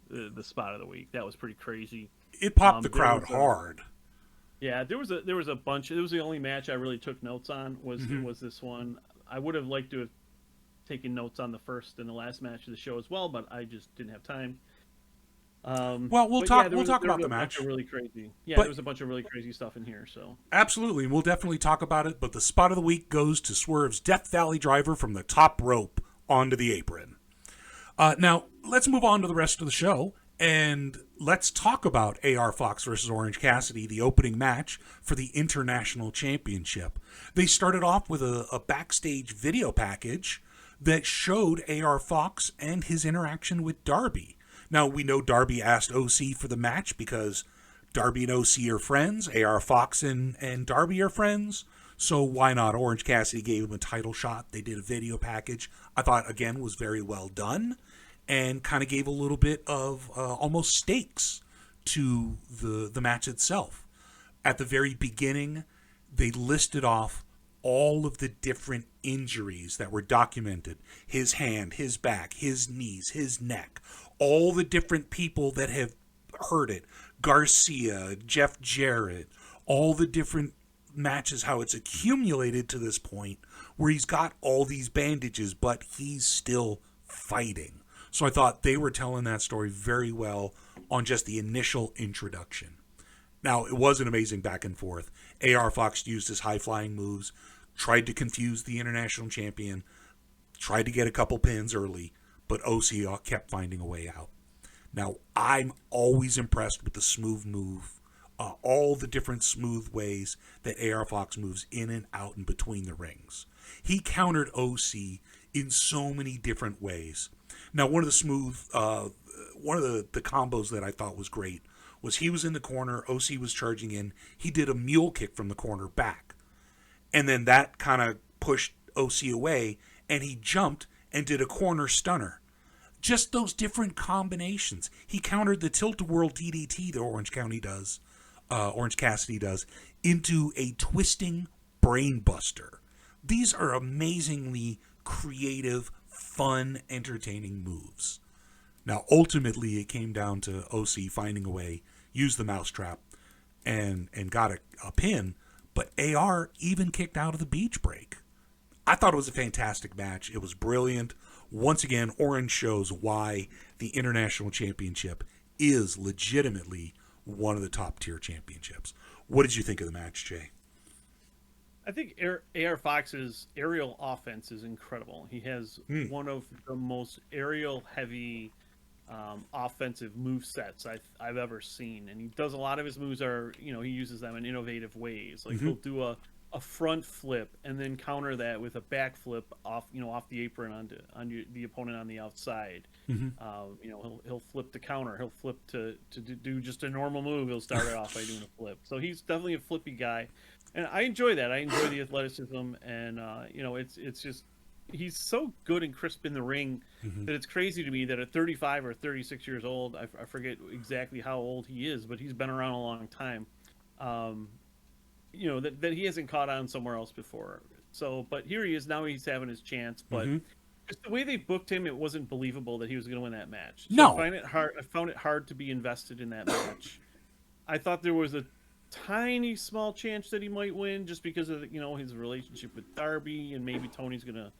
the spot of the week. That was pretty crazy. It popped the crowd hard. Yeah, there was a bunch. It was the only match I really took notes on was this one. I would have liked to have taken notes on the first and the last match of the show as well, but I just didn't have time. Well, we'll talk about the match. Really crazy. Yeah, there was a bunch of really crazy stuff in here. So absolutely, we'll definitely talk about it. But the Spot of the Week goes to Swerve's Death Valley driver from the top rope onto the apron. Now, let's move on to the rest of the show, and let's talk about AR Fox versus Orange Cassidy, the opening match for the International Championship. They started off with a backstage video package that showed AR Fox and his interaction with Darby. Now, we know Darby asked OC for the match because Darby and OC are friends. AR Fox and Darby are friends. So why not? Orange Cassidy gave him a title shot. They did a video package. I thought, again, was very well done and kind of gave a little bit of almost stakes to the match itself. At the very beginning, they listed off all of the different injuries that were documented. His hand, his back, his knees, his neck. All the different people that have heard it. Garcia, Jeff Jarrett, all the different match is how it's accumulated to this point where he's got all these bandages, but he's still fighting. So I thought they were telling that story very well on just the initial introduction. Now, it was an amazing back and forth. AR Fox used his high-flying moves, tried to confuse the international champion, tried to get a couple pins early, but OC kept finding a way out. Now, I'm always impressed with the smooth move, all the different smooth ways that AR Fox moves in and out and between the rings. He countered OC in so many different ways. Now, one of the combos that I thought was great was he was in the corner, OC was charging in, he did a mule kick from the corner back. And then that kind of pushed OC away, and he jumped and did a corner stunner. Just those different combinations. He countered the tilt-a-whirl DDT that Orange Cassidy does into a twisting brainbuster. These are amazingly creative, fun, entertaining moves. Now, ultimately, it came down to OC finding a way, use the mousetrap, and got a pin, but AR even kicked out of the beach break. I thought it was a fantastic match. It was brilliant. Once again, Orange shows why the International Championship is legitimately one of the top-tier championships. What did you think of the match, Jay? I think AR Fox's aerial offense is incredible. He has one of the most aerial-heavy offensive move sets I've ever seen, and he does a lot of his moves he uses them in innovative ways. Like he'll do a front flip and then counter that with a back flip off the apron onto the opponent on the outside. He'll flip to counter. He'll flip to do just a normal move. He'll start it off by doing a flip. So he's definitely a flippy guy, and I enjoy that. I enjoy the athleticism, and it's just he's so good and crisp in the ring that it's crazy to me that at 35 or 36 years old, I forget exactly how old he is, but he's been around a long time. That he hasn't caught on somewhere else before. So, but here he is now. He's having his chance, but just the way they booked him, it wasn't believable that he was going to win that match. So no, I found it hard to be invested in that match. I thought there was a tiny small chance that he might win just because of his relationship with Darby, and maybe Tony's gonna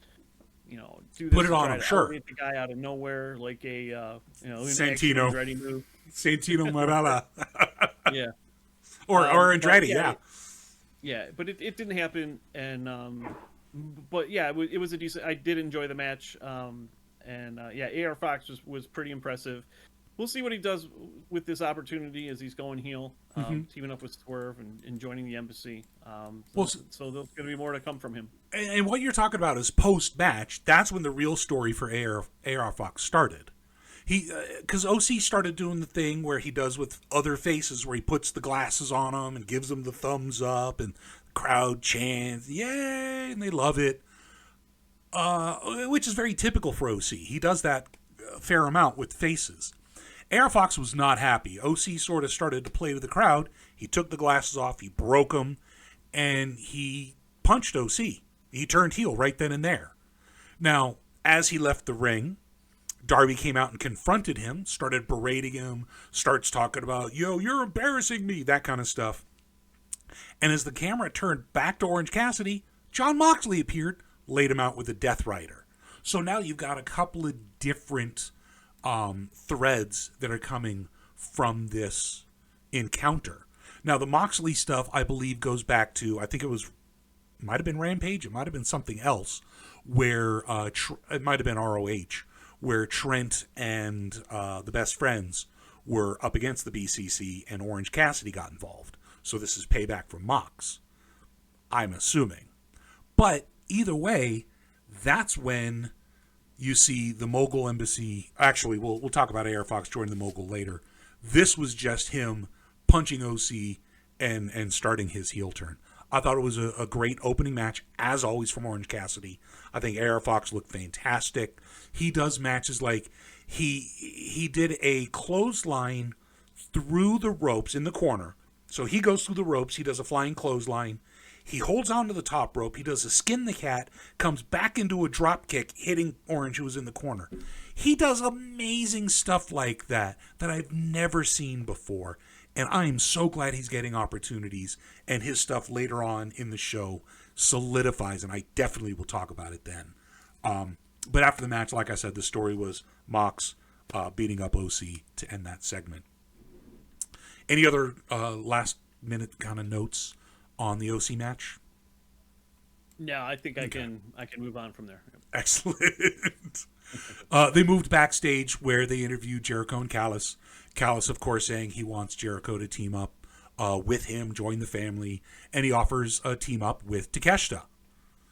do this, put it on him, sure, the guy out of nowhere like a Santino Andretti move. Santino Marella. Yeah, or Andretti, yeah, but it didn't happen, and but yeah, it was a decent. I did enjoy the match, and AR Fox was pretty impressive. We'll see what he does with this opportunity as he's going heel, teaming up with Swerve and joining the Embassy. So there's going to be more to come from him. And what you're talking about is post-match. That's when the real story for AR Fox started. Because OC started doing the thing where he does with other faces, where he puts the glasses on them and gives them the thumbs up, and the crowd chants, "Yay!" and they love it, which is very typical for OC. He does that a fair amount with faces. AR Fox was not happy. OC sort of started to play with the crowd. He took the glasses off, he broke them, and he punched OC. He turned heel right then and there. Now, as he left the ring, Darby came out and confronted him, started berating him, starts talking about, "Yo, you're embarrassing me," that kind of stuff. And as the camera turned back to Orange Cassidy, Jon Moxley appeared, laid him out with a Death Rider. So now you've got a couple of different threads that are coming from this encounter. Now, the Moxley stuff, I believe, goes back to, I think might have been Rampage, it might have been something else, where it might have been ROH, where Trent and the Best Friends were up against the BCC and Orange Cassidy got involved. So this is payback from Mox, I'm assuming. But either way, that's when you see the Mogul Embassy. Actually, we'll talk about AR Fox joining the Mogul later. This was just him punching OC and starting his heel turn. I thought it was a great opening match, as always, from Orange Cassidy. I think AR Fox looked fantastic. He does matches like he did a clothesline through the ropes in the corner. So he goes through the ropes. He does a flying clothesline. He holds on to the top rope. He does a skin the cat, comes back into a drop kick, hitting Orange, who was in the corner. He does amazing stuff like that I've never seen before. And I am so glad he's getting opportunities, and his stuff later on in the show solidifies, and I definitely will talk about it then. But after the match, like I said, the story was Mox beating up OC to end that segment. Any other last minute kind of notes on the OC match? No, I think I can move on from there. Excellent. They moved backstage where they interviewed Jericho and Callis. Callis, of course, saying he wants Jericho to team up with him, join the family, and he offers a team up with Takeshita.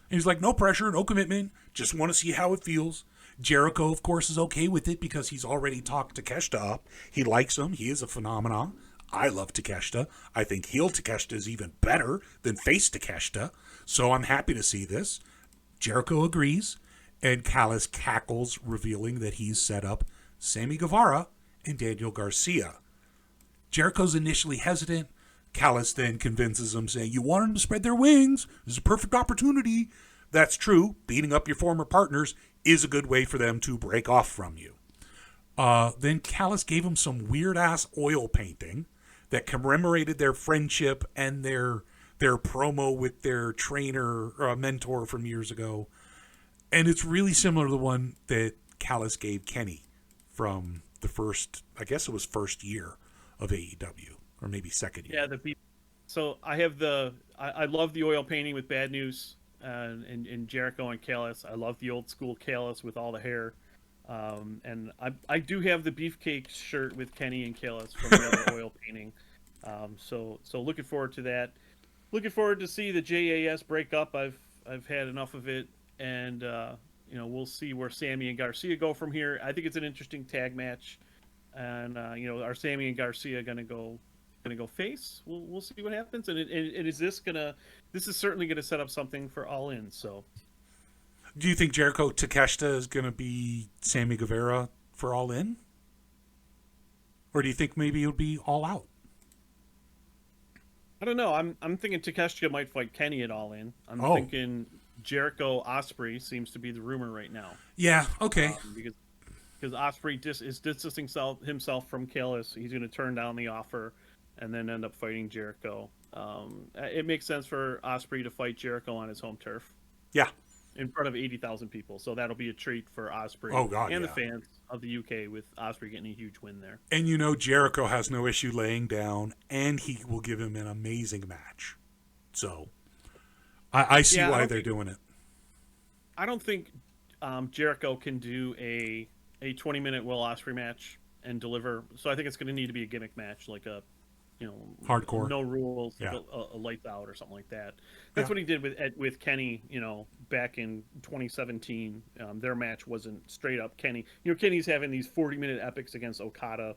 And he's like, no pressure, no commitment, just want to see how it feels. Jericho, of course, is okay with it because he's already talked Takeshita up. He likes him. He is a phenomenon. I love Takeshita. I think heel Takeshita is even better than face Takeshita. So I'm happy to see this. Jericho agrees, and Callis cackles, revealing that he's set up Sammy Guevara and Daniel Garcia. Jericho's initially hesitant. Callis then convinces him, saying, you want them to spread their wings. This is a perfect opportunity. That's true. Beating up your former partners is a good way for them to break off from you. Then Callis gave him some weird-ass oil painting that commemorated their friendship and their promo with their trainer, mentor from years ago. And it's really similar to the one that Callis gave Kenny from the first, I guess it was first year of AEW, or maybe second year. Yeah, so I have I love the oil painting with Bad News and Jericho and Callis. I love the old school Callis with all the hair. And I do have the beefcake shirt with Kenny and Callis from the other oil painting. So looking forward to that. Looking forward to see the JAS break up. I've had enough of it, and we'll see where Sammy and Garcia go from here. I think it's an interesting tag match, and are Sammy and Garcia gonna go face? We'll see what happens. And is this is certainly gonna set up something for All In. So, do you think Jericho Takeshita is gonna be Sammy Guevara for All In, or do you think maybe it'll be All Out? I don't know. I'm thinking Takeshita might fight Kenny at All In. I'm thinking Jericho Ospreay seems to be the rumor right now. Yeah. Okay. Because Ospreay is distancing himself from Callis. He's going to turn down the offer, and then end up fighting Jericho. It makes sense for Ospreay to fight Jericho on his home turf. Yeah. In front of 80,000 people. So that'll be a treat for Ospreay and the fans of the UK, with Ospreay getting a huge win there. And Jericho has no issue laying down, and he will give him an amazing match. So I see why they're doing it. I don't think Jericho can do a 20-minute Will Ospreay match and deliver. So I think it's going to need to be a gimmick match, like a hardcore, no rules, like a lights out or something like that. That's what he did with Kenny, back in 2017. Their match wasn't straight up Kenny. Kenny's having these 40-minute epics against Okada.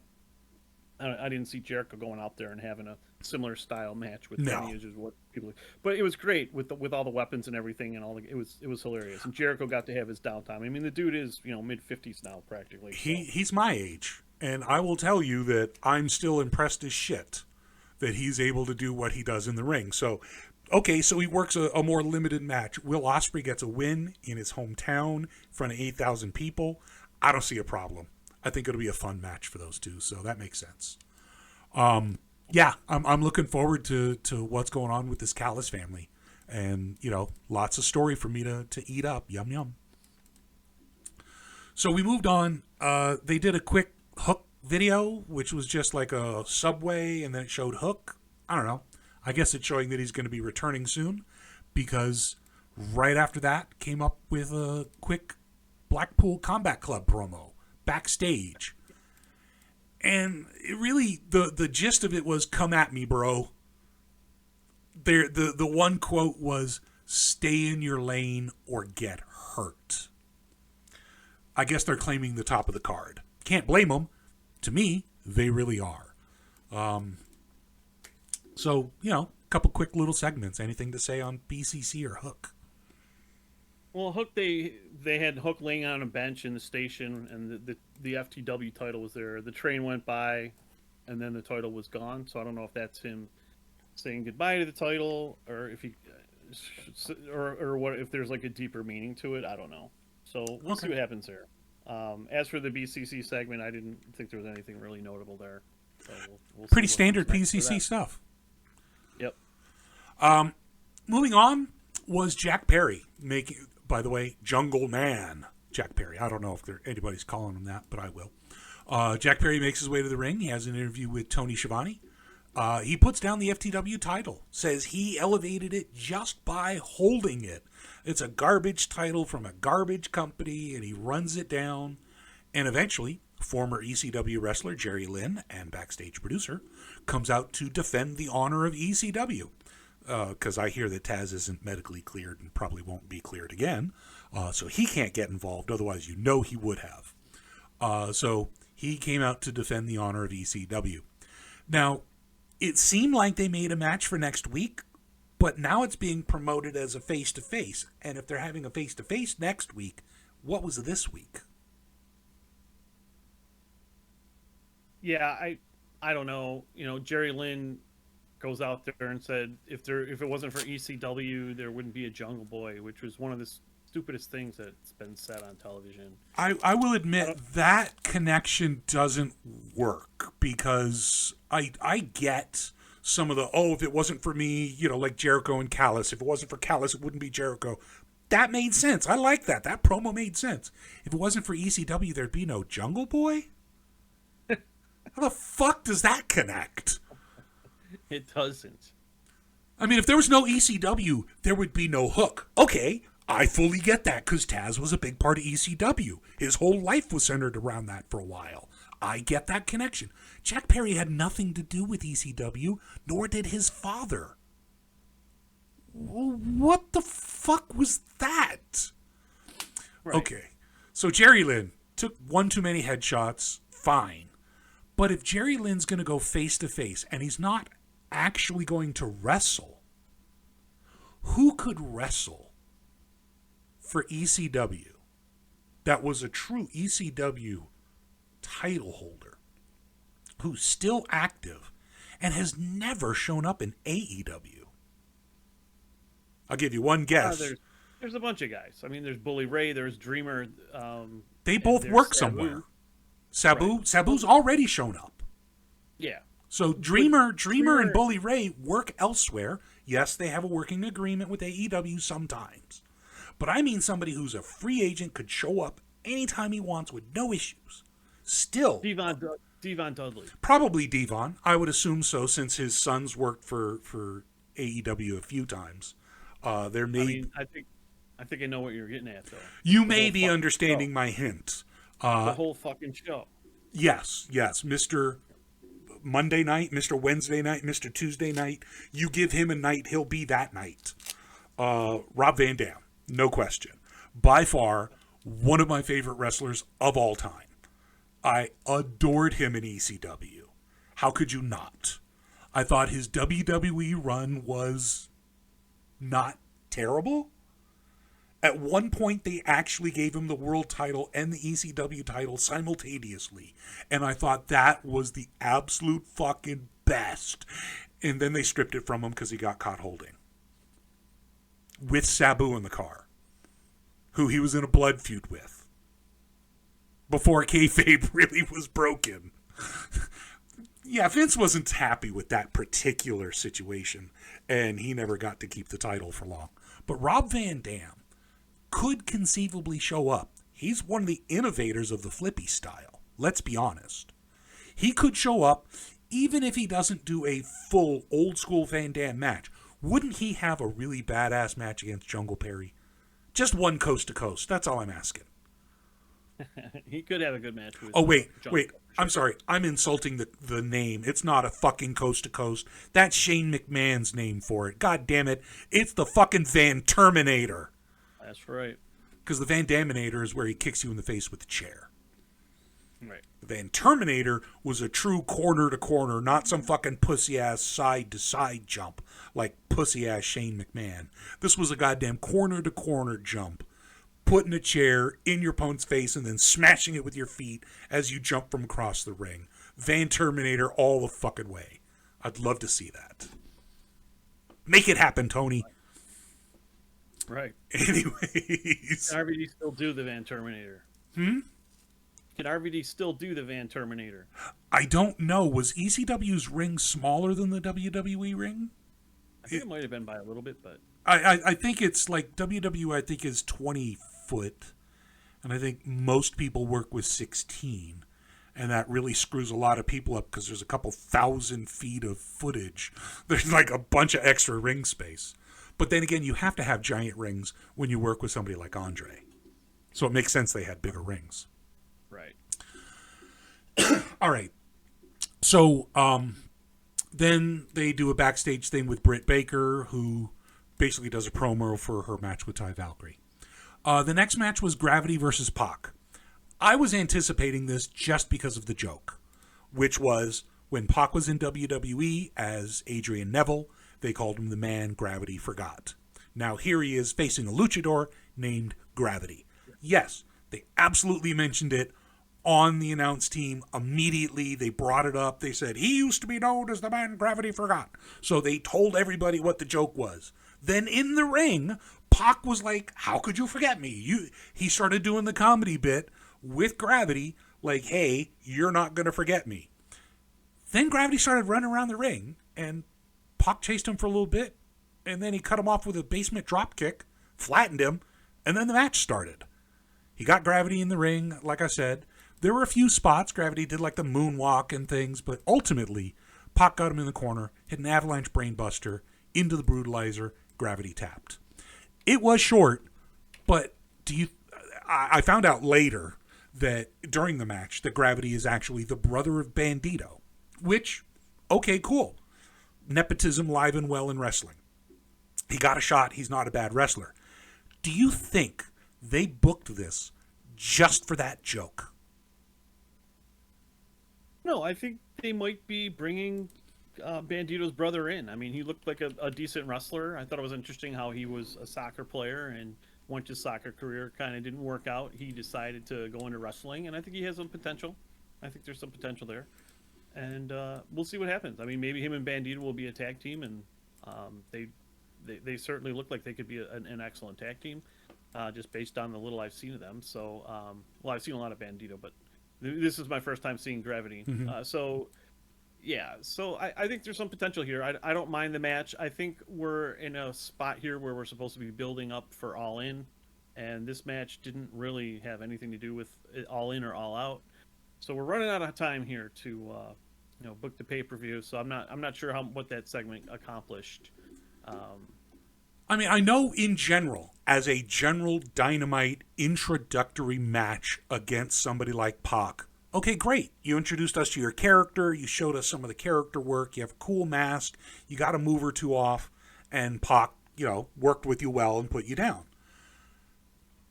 I didn't see Jericho going out there and having a similar style match with Kenny, which is what people. But it was great with all the weapons and everything, and it was hilarious. And Jericho got to have his downtime. I mean, the dude is mid-50s now practically. So. He's my age, and I will tell you that I'm still impressed as shit that he's able to do what he does in the ring. So, okay, so he works a more limited match. Will Ospreay gets a win in his hometown in front of 8,000 people. I don't see a problem. I think it'll be a fun match for those two, so that makes sense. I'm looking forward to what's going on with this Callis family, and lots of story for me to eat up. Yum yum. So we moved on. They did a quick Hook video, which was just like a subway, and then it showed Hook. I don't know. I guess it's showing that he's going to be returning soon, because right after that came up with a quick Blackpool Combat Club promo backstage. And it really, the gist of it was, come at me, bro. The one quote was, stay in your lane or get hurt. I guess they're claiming the top of the card. Can't blame them. To me, they really are. So, a couple quick little segments. Anything to say on BCC or Hook? Well, Hook, they had Hook laying on a bench in the station, and the FTW title was there. The train went by, and then the title was gone. So I don't know if that's him saying goodbye to the title, or if he, or what, if there's like a deeper meaning to it. I don't know. So we'll see what happens there. As for the BCC segment, I didn't think there was anything really notable there. So we'll Pretty see what standard comes next for PCC that. stuff. Yep. Moving on was Jack Perry making, by the way, Jungle Man. Jack Perry. I don't know if anybody's calling him that, but I will. Jack Perry makes his way to the ring. He has an interview with Tony Schiavone. He puts down the FTW title, says he elevated it just by holding it. It's a garbage title from a garbage company, and he runs it down. And eventually, former ECW wrestler Jerry Lynn and backstage producer comes out to defend the honor of ECW. Because I hear that Taz isn't medically cleared and probably won't be cleared again. So he can't get involved, otherwise you know he would have. So he came out to defend the honor of ECW. Now, it seemed like they made a match for next week, but now it's being promoted as a face-to-face. And if they're having a face-to-face next week, what was this week? Yeah, I don't know. You know, Jerry Lynn goes out there and said if it wasn't for ECW, there wouldn't be a Jungle Boy, which was one of the stupidest things that's been said on television. I will admit that connection doesn't work because I get some of the, if it wasn't for me, like Jericho and Callis, if it wasn't for Callis, it wouldn't be Jericho. That made sense. I like that. That promo made sense. If it wasn't for ECW, there'd be no Jungle Boy? How the fuck does that connect? It doesn't. I mean, if there was no ECW, there would be no Hook. Okay, I fully get that because Taz was a big part of ECW. His whole life was centered around that for a while. I get that connection. Jack Perry had nothing to do with ECW, nor did his father. What the fuck was that? Right. Okay, so Jerry Lynn took one too many headshots, fine. But if Jerry Lynn's going to go face-to-face and he's not actually going to wrestle, who could wrestle for ECW that was a true ECW title holder who's still active and has never shown up in AEW? I'll give you one guess. There's a bunch of guys. I mean, there's Bully Ray, there's Dreamer. They both work somewhere. Sabu's already shown up. Yeah. So Dreamer and Bully Ray work elsewhere. Yes, they have a working agreement with AEW sometimes. But I mean somebody who's a free agent, could show up anytime he wants with no issues. Still. Devon Dudley. Probably Devon. I would assume so, since his sons worked for AEW a few times. I think I know what you're getting at, though. You may be understanding my hint. The whole fucking show. Yes. Mr. Monday night, Mr. Wednesday night, Mr. Tuesday night. You give him a night, he'll be that night. Rob Van Dam, no question. By far, one of my favorite wrestlers of all time. I adored him in ECW. How could you not? I thought his WWE run was not terrible. At one point, they actually gave him the world title and the ECW title simultaneously. And I thought that was the absolute fucking best. And then they stripped it from him because he got caught holding. With Sabu in the car. Who he was in a blood feud with. Before kayfabe really was broken. Yeah, Vince wasn't happy with that particular situation. And he never got to keep the title for long. But Rob Van Dam could conceivably show up. He's one of the innovators of the flippy style. Let's be honest. He could show up even if he doesn't do a full old school Van Dam match. Wouldn't he have a really badass match against Jungle Perry? Just one coast to coast. That's all I'm asking. He could have a good match with wait. I'm sorry. I'm insulting the name. It's not a fucking coast to coast. That's Shane McMahon's name for it. God damn it. It's the fucking Van Terminator. That's right. Because the Van Daminator is where he kicks you in the face with the chair. Right. The Van Terminator was a true corner to corner, not some fucking pussy ass side to side jump like pussy ass Shane McMahon. This was a goddamn corner to corner jump. Putting a chair in your opponent's face and then smashing it with your feet as you jump from across the ring. Van Terminator all the fucking way. I'd love to see that. Make it happen, Tony. Right. Anyways. RVD still do the Van Terminator. Can RVD still do the Van Terminator? I don't know. Was ECW's ring smaller than the WWE ring? I think it might have been by a little bit, but I think it's like WWE, I think, is 20 foot. And I think most people work with 16. And that really screws a lot of people up because there's a couple 1,000 feet of footage. There's like a bunch of extra ring space. But then again, you have to have giant rings when you work with somebody like Andre. So it makes sense they had bigger rings. right. All right. So then they do a backstage thing with Britt Baker, who basically does a promo for her match with Ty Valkyrie. The next match was Gravity versus Pac. I was anticipating this just because of the joke, which was when Pac was in WWE as Adrian Neville, they called him the man Gravity forgot. Now here he is facing a luchador named Gravity. Yes, they absolutely mentioned it on the announce team immediately. They brought it up. They said, he used to be known as the man Gravity forgot. So they told everybody what the joke was. Then in the ring, Pac was like, how could you forget me? He started doing the comedy bit with Gravity, like, hey, you're not going to forget me. Then Gravity started running around the ring, and Pac chased him for a little bit, and then he cut him off with a basement drop kick, flattened him, and then the match started. He got Gravity in the ring, like I said. There were a few spots. Gravity did like the moonwalk and things, but ultimately, Pac got him in the corner, hit an avalanche brainbuster into the brutalizer. Gravity tapped. It was short, but I found out later that during the match that Gravity is actually the brother of Bandito, which, okay, cool. Nepotism live and well in wrestling. He got a shot. He's not a bad wrestler. Do you think they booked this just for that joke? No, I think they might be bringing Bandito's brother in. I mean, he looked like a decent wrestler. I thought it was interesting how he was a soccer player, and once his soccer career kind of didn't work out, he decided to go into wrestling, and I think he has some potential. I think there's some potential there, and we'll see what happens. I mean, maybe him and Bandito will be a tag team, and they certainly look like they could be an excellent tag team, just based on the little I've seen of them. So, well, I've seen a lot of Bandito, but this is my first time seeing Gravity. Mm-hmm. So I think there's some potential here. I don't mind the match. I think we're in a spot here where we're supposed to be building up for All In, and this match didn't really have anything to do with All In or All Out. So we're running out of time here to book the pay-per-view. So I'm not sure what that segment accomplished. I mean, I know in general, as a general Dynamite introductory match against somebody like Pac, okay, great. You introduced us to your character. You showed us some of the character work. You have a cool mask. You got a move or two off. And Pac, worked with you well and put you down.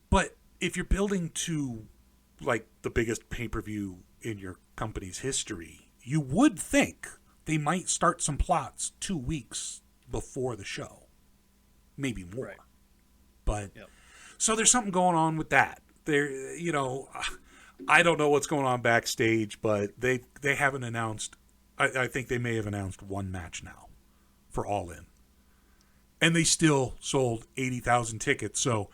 But if you're building to, like, the biggest pay-per-view in your company's history, you would think they might start some plots 2 weeks before the show. Maybe more. Right. But, So there's something going on with that. There, I don't know what's going on backstage, but they haven't announced. I think they may have announced one match now for All In, and they still sold 80,000 tickets. So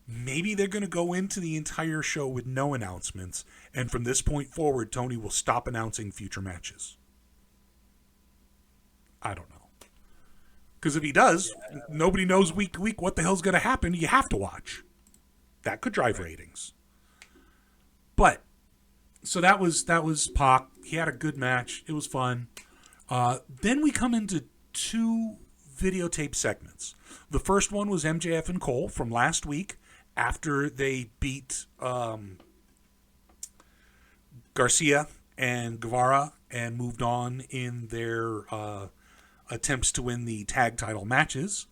maybe they're going to go into the entire show with no announcements, and from this point forward, Tony will stop announcing future matches. I don't know, because if he does, nobody knows week to week what the hell's going to happen. You have to watch. That could drive ratings. But, so that was Pac. He had a good match. It was fun. Then we come into 2 videotape segments. The first one was MJF and Cole from last week after they beat Garcia and Guevara and moved on in their attempts to win the tag title matches.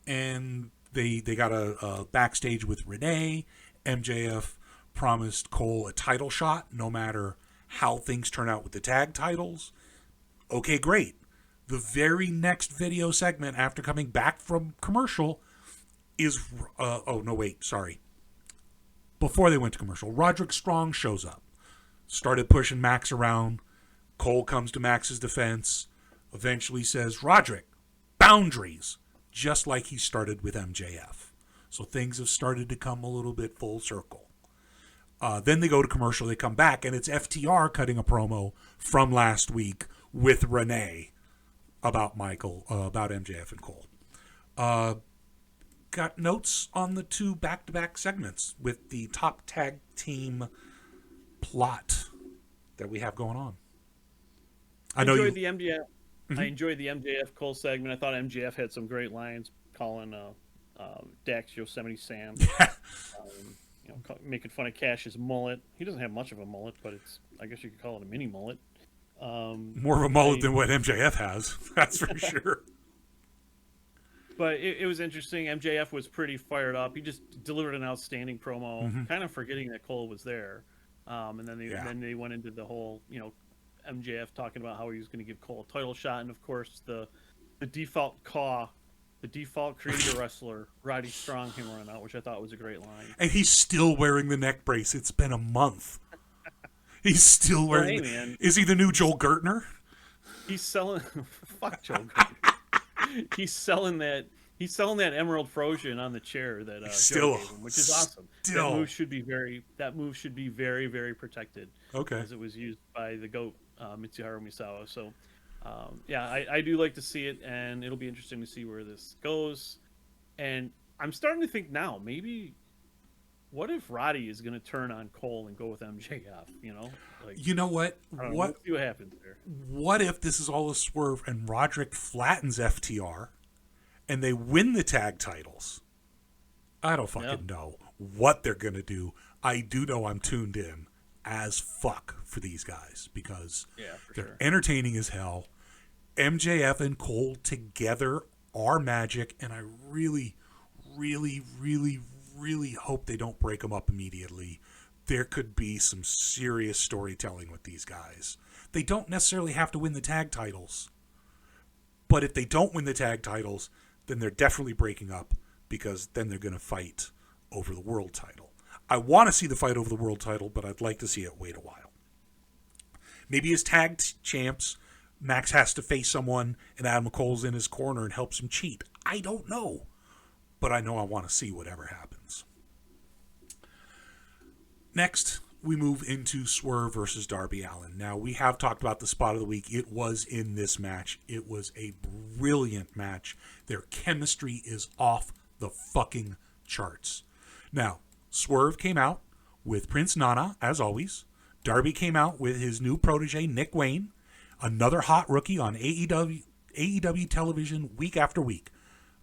And they got a backstage with Renee. MJF promised Cole a title shot no matter how things turn out with the tag titles. Okay, great. The very next video segment after coming back from commercial is... Before they went to commercial, Roderick Strong shows up. Started pushing Max around. Cole comes to Max's defense. Eventually says, Roderick, boundaries. Just like he started with MJF. So things have started to come a little bit full circle. Then they go to commercial, they come back, and it's FTR cutting a promo from last week with Renee about about MJF and Cole. Got notes on the 2 back-to-back segments with the top tag team plot that we have going on. I enjoyed the MJF. I enjoyed the MJF Cole segment. I thought MJF had some great lines calling Dax Yosemite Sam. Making fun of Cash's mullet. He doesn't have much of a mullet, but I guess you could call it a mini mullet. More of a mullet than what MJF has. That's for sure. But it was interesting. MJF was pretty fired up. He just delivered an outstanding promo, kind of forgetting that Cole was there. And then they went into the whole, MJF talking about how he was going to give Cole a title shot, and of course the default creator wrestler Roddy Strong came running out, which I thought was a great line. And he's still wearing the neck brace. It's been a month. He's still wearing. Hey, man. Is he the new Joel Gertner? He's selling. Fuck Joel Gertner. He's selling that Emerald Frozen on the chair that Joe gave him, which is awesome. That move should be very, very protected. Okay. As it was used by the GOAT, Mitsuharu Misawa. So, I do like to see it, and it'll be interesting to see where this goes. And I'm starting to think now, maybe, what if Roddy is going to turn on Cole and go with MJF? You know what? Let's see what happens there. What if this is all a swerve and Roderick flattens FTR and they win the tag titles? I don't fucking know what they're going to do. I do know I'm tuned in as fuck for these guys because they're entertaining as hell. MJF and Cole together are magic, and I really, really, really, really hope they don't break them up immediately. There could be some serious storytelling with these guys. They don't necessarily have to win the tag titles, but if they don't win the tag titles, then they're definitely breaking up, because then they're going to fight over the world title. I want to see the fight over the world title, but I'd like to see it wait a while. Maybe as tag champs, Max has to face someone and Adam Cole's in his corner and helps him cheat. I don't know, but I know I want to see whatever happens. Next, we move into Swerve versus Darby Allin. Now, we have talked about the spot of the week. It was in this match. It was a brilliant match. Their chemistry is off the fucking charts. Now, Swerve came out with Prince Nana, as always. Darby came out with his new protege, Nick Wayne, another hot rookie on AEW television week after week.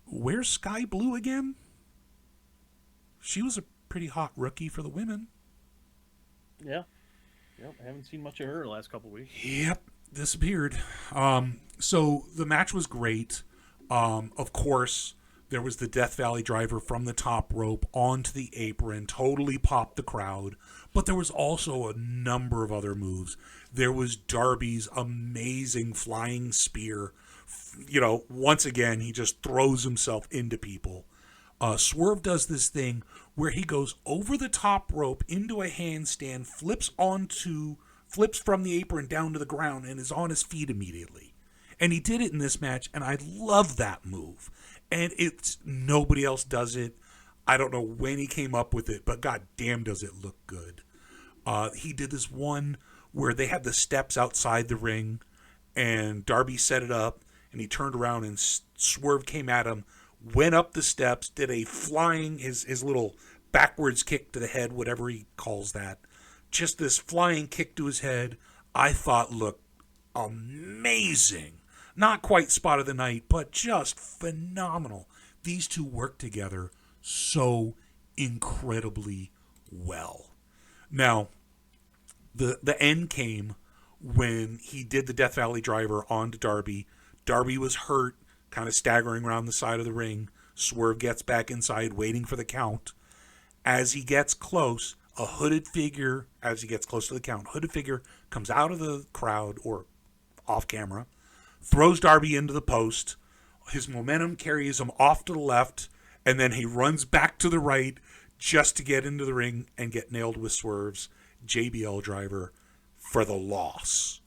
Where's Sky Blue again? She was a pretty hot rookie for the women. Yeah. Yep. I haven't seen much of her the last couple of weeks. Yep. Disappeared. So the match was great. Of course, there was the Death Valley driver from the top rope onto the apron, totally popped the crowd. But there was also a number of other moves. There was Darby's amazing flying spear. Once again, he just throws himself into people. Swerve does this thing where he goes over the top rope into a handstand, flips from the apron down to the ground, and is on his feet immediately. And he did it in this match, and I love that move. And nobody else does it. I don't know when he came up with it, but goddamn does it look good. He did this one where they had the steps outside the ring, and Darby set it up, and he turned around, and Swerve came at him, went up the steps, did a flying, his little backwards kick to the head, whatever he calls that. Just this flying kick to his head, I thought looked amazing. Not quite spot of the night, but just phenomenal. These two work together so incredibly well. Now, the end came when he did the Death Valley driver onto Darby. Darby was hurt, kind of staggering around the side of the ring. Swerve gets back inside, waiting for the count. As he gets close, a hooded figure, as he gets close to the count, hooded figure comes out of the crowd, or off camera, throws Darby into the post. His momentum carries him off to the left, and then he runs back to the right just to get into the ring and get nailed with Swerve's JBL driver for the loss.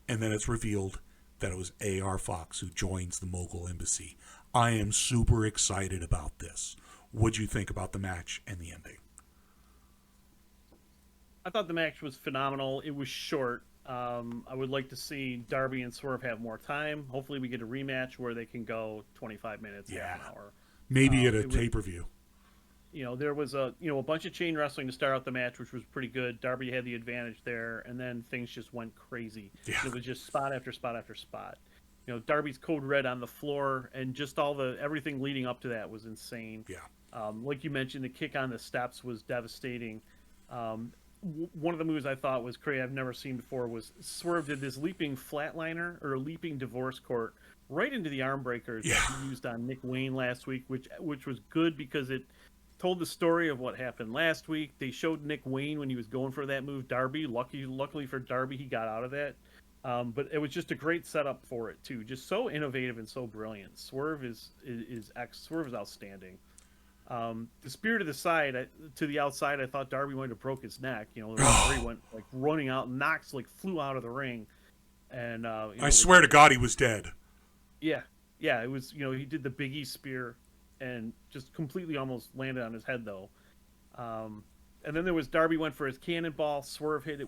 And then it's revealed that it was AR Fox who joins the Mogul Embassy. I am super excited about this. What'd you think about the match and the ending? I thought the match was phenomenal. It was short. I would like to see Darby and Swerve have more time. Hopefully, we get a rematch where they can go 25 minutes, half an hour. Maybe at a pay-per-view. There was a bunch of chain wrestling to start out the match, which was pretty good. Darby had the advantage there, and then things just went crazy. Yeah. It was just spot after spot after spot. Darby's code red on the floor, and just everything leading up to that was insane. Yeah. Like you mentioned, the kick on the steps was devastating. One of the moves I thought was crazy, I've never seen before, was Swerve did this leaping flatliner or leaping divorce court right into the arm breakers that he used on Nick Wayne last week, which was good because it told the story of what happened last week. They showed Nick Wayne when he was going for that move. Darby, luckily for Darby, he got out of that. But it was just a great setup for it too. Just so innovative and so brilliant. Swerve is outstanding. The spear to the side, to the outside, I thought Darby might have broke his neck. The referee went like running out, Knox like flew out of the ring, and I swear to God, he was dead. Yeah, it was. He did the Big E spear, and just completely almost landed on his head though. And then there was Darby went for his cannonball. Swerve hit it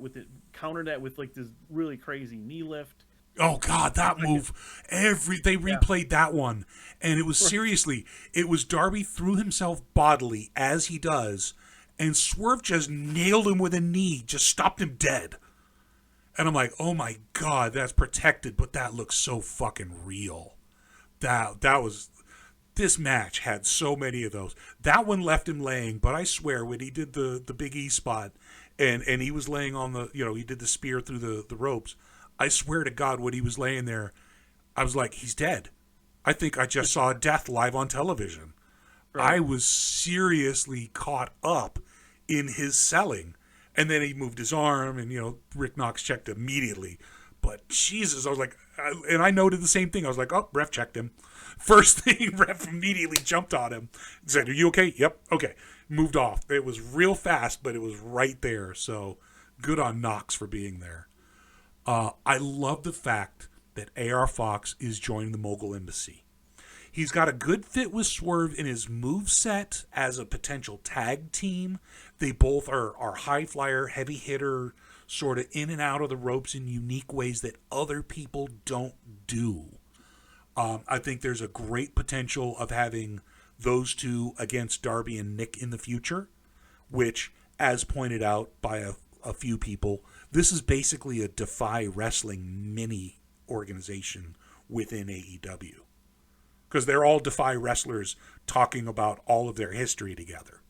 countered that with like this really crazy knee lift. Oh God, that move! They replayed that one, and it was seriously. It was Darby threw himself bodily as he does, and Swerve just nailed him with a knee, just stopped him dead. And I'm like, oh my God, that's protected, but that looks so fucking real. That was. This match had so many of those. That one left him laying, but I swear when he did the Big E spot, and he was laying on the, he did the spear through the ropes. I swear to God, when he was laying there, I was like, he's dead. I think I just saw death live on television. Right. I was seriously caught up in his selling. And then he moved his arm, and, Rick Knox checked immediately. But Jesus, I was like, and I noted the same thing. I was like, oh, ref checked him. First thing, ref immediately jumped on him. Said, are you okay? Yep, okay. Moved off. It was real fast, but it was right there. So good on Knox for being there. I love the fact that AR Fox is joining the Mogul Embassy. He's got a good fit with Swerve in his moveset as a potential tag team. They both are high flyer, heavy hitter, sort of in and out of the ropes in unique ways that other people don't do. I think there's a great potential of having those two against Darby and Nick in the future, which, as pointed out by a few people, this is basically a Defy Wrestling mini organization within AEW. Because they're all Defy wrestlers talking about all of their history together.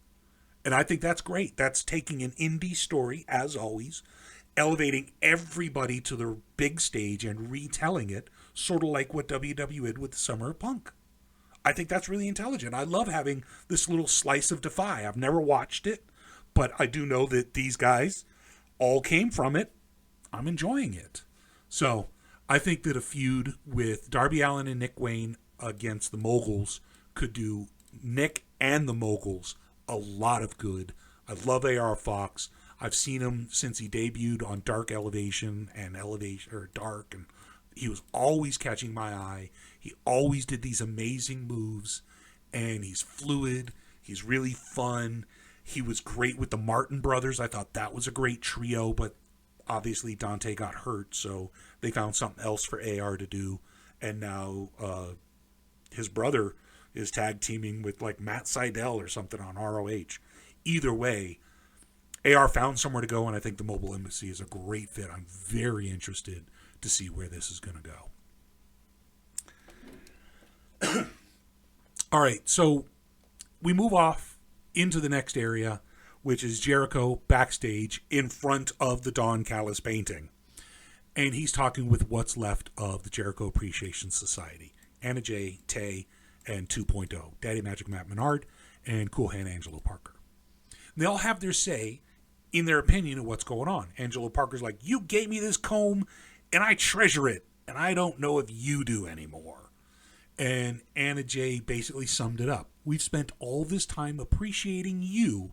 And I think that's great. That's taking an indie story, as always, elevating everybody to the big stage and retelling it, sort of like what WWE did with the Summer of Punk. I think that's really intelligent. I love having this little slice of Defy. I've never watched it, but I do know that these guys all came from it. I'm enjoying it. So I think that a feud with Darby Allin and Nick Wayne against the Moguls could do Nick and the Moguls a lot of good. I love AR Fox. I've seen him since he debuted on Dark Elevation and Dark, and he was always catching my eye. He always did these amazing moves, and he's fluid. He's really fun. He was great with the Martin brothers. I thought that was a great trio, but obviously Dante got hurt, so they found something else for AR to do. And now his brother is tag teaming with like Matt Sydal or something on ROH. Either way, AR found somewhere to go, and I think the Mobile Embassy is a great fit. I'm very interested to see where this is going to go. All right, so we move off into the next area, which is Jericho backstage in front of the Don Callis painting. And he's talking with what's left of the Jericho Appreciation Society. Anna Jay, Tay, and 2.0. Daddy Magic Matt Menard, and Cool Hand Angelo Parker. And they all have their say in their opinion of what's going on. Angelo Parker's like, you gave me this comb, and I treasure it, and I don't know if you do anymore. And Anna Jay basically summed it up. We've spent all this time appreciating you,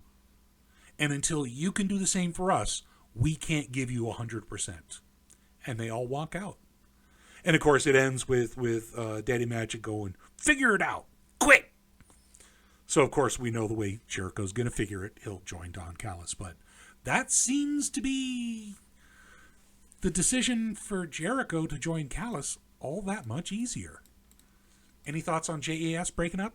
and until you can do the same for us, we can't give you 100%. And they all walk out. And, of course, it ends with Daddy Magic going, figure it out, quick. So, of course, we know the way Jericho's going to figure it. He'll join Don Callis. But that seems to be the decision for Jericho to join Callis all that much easier. Any thoughts on JAS breaking up?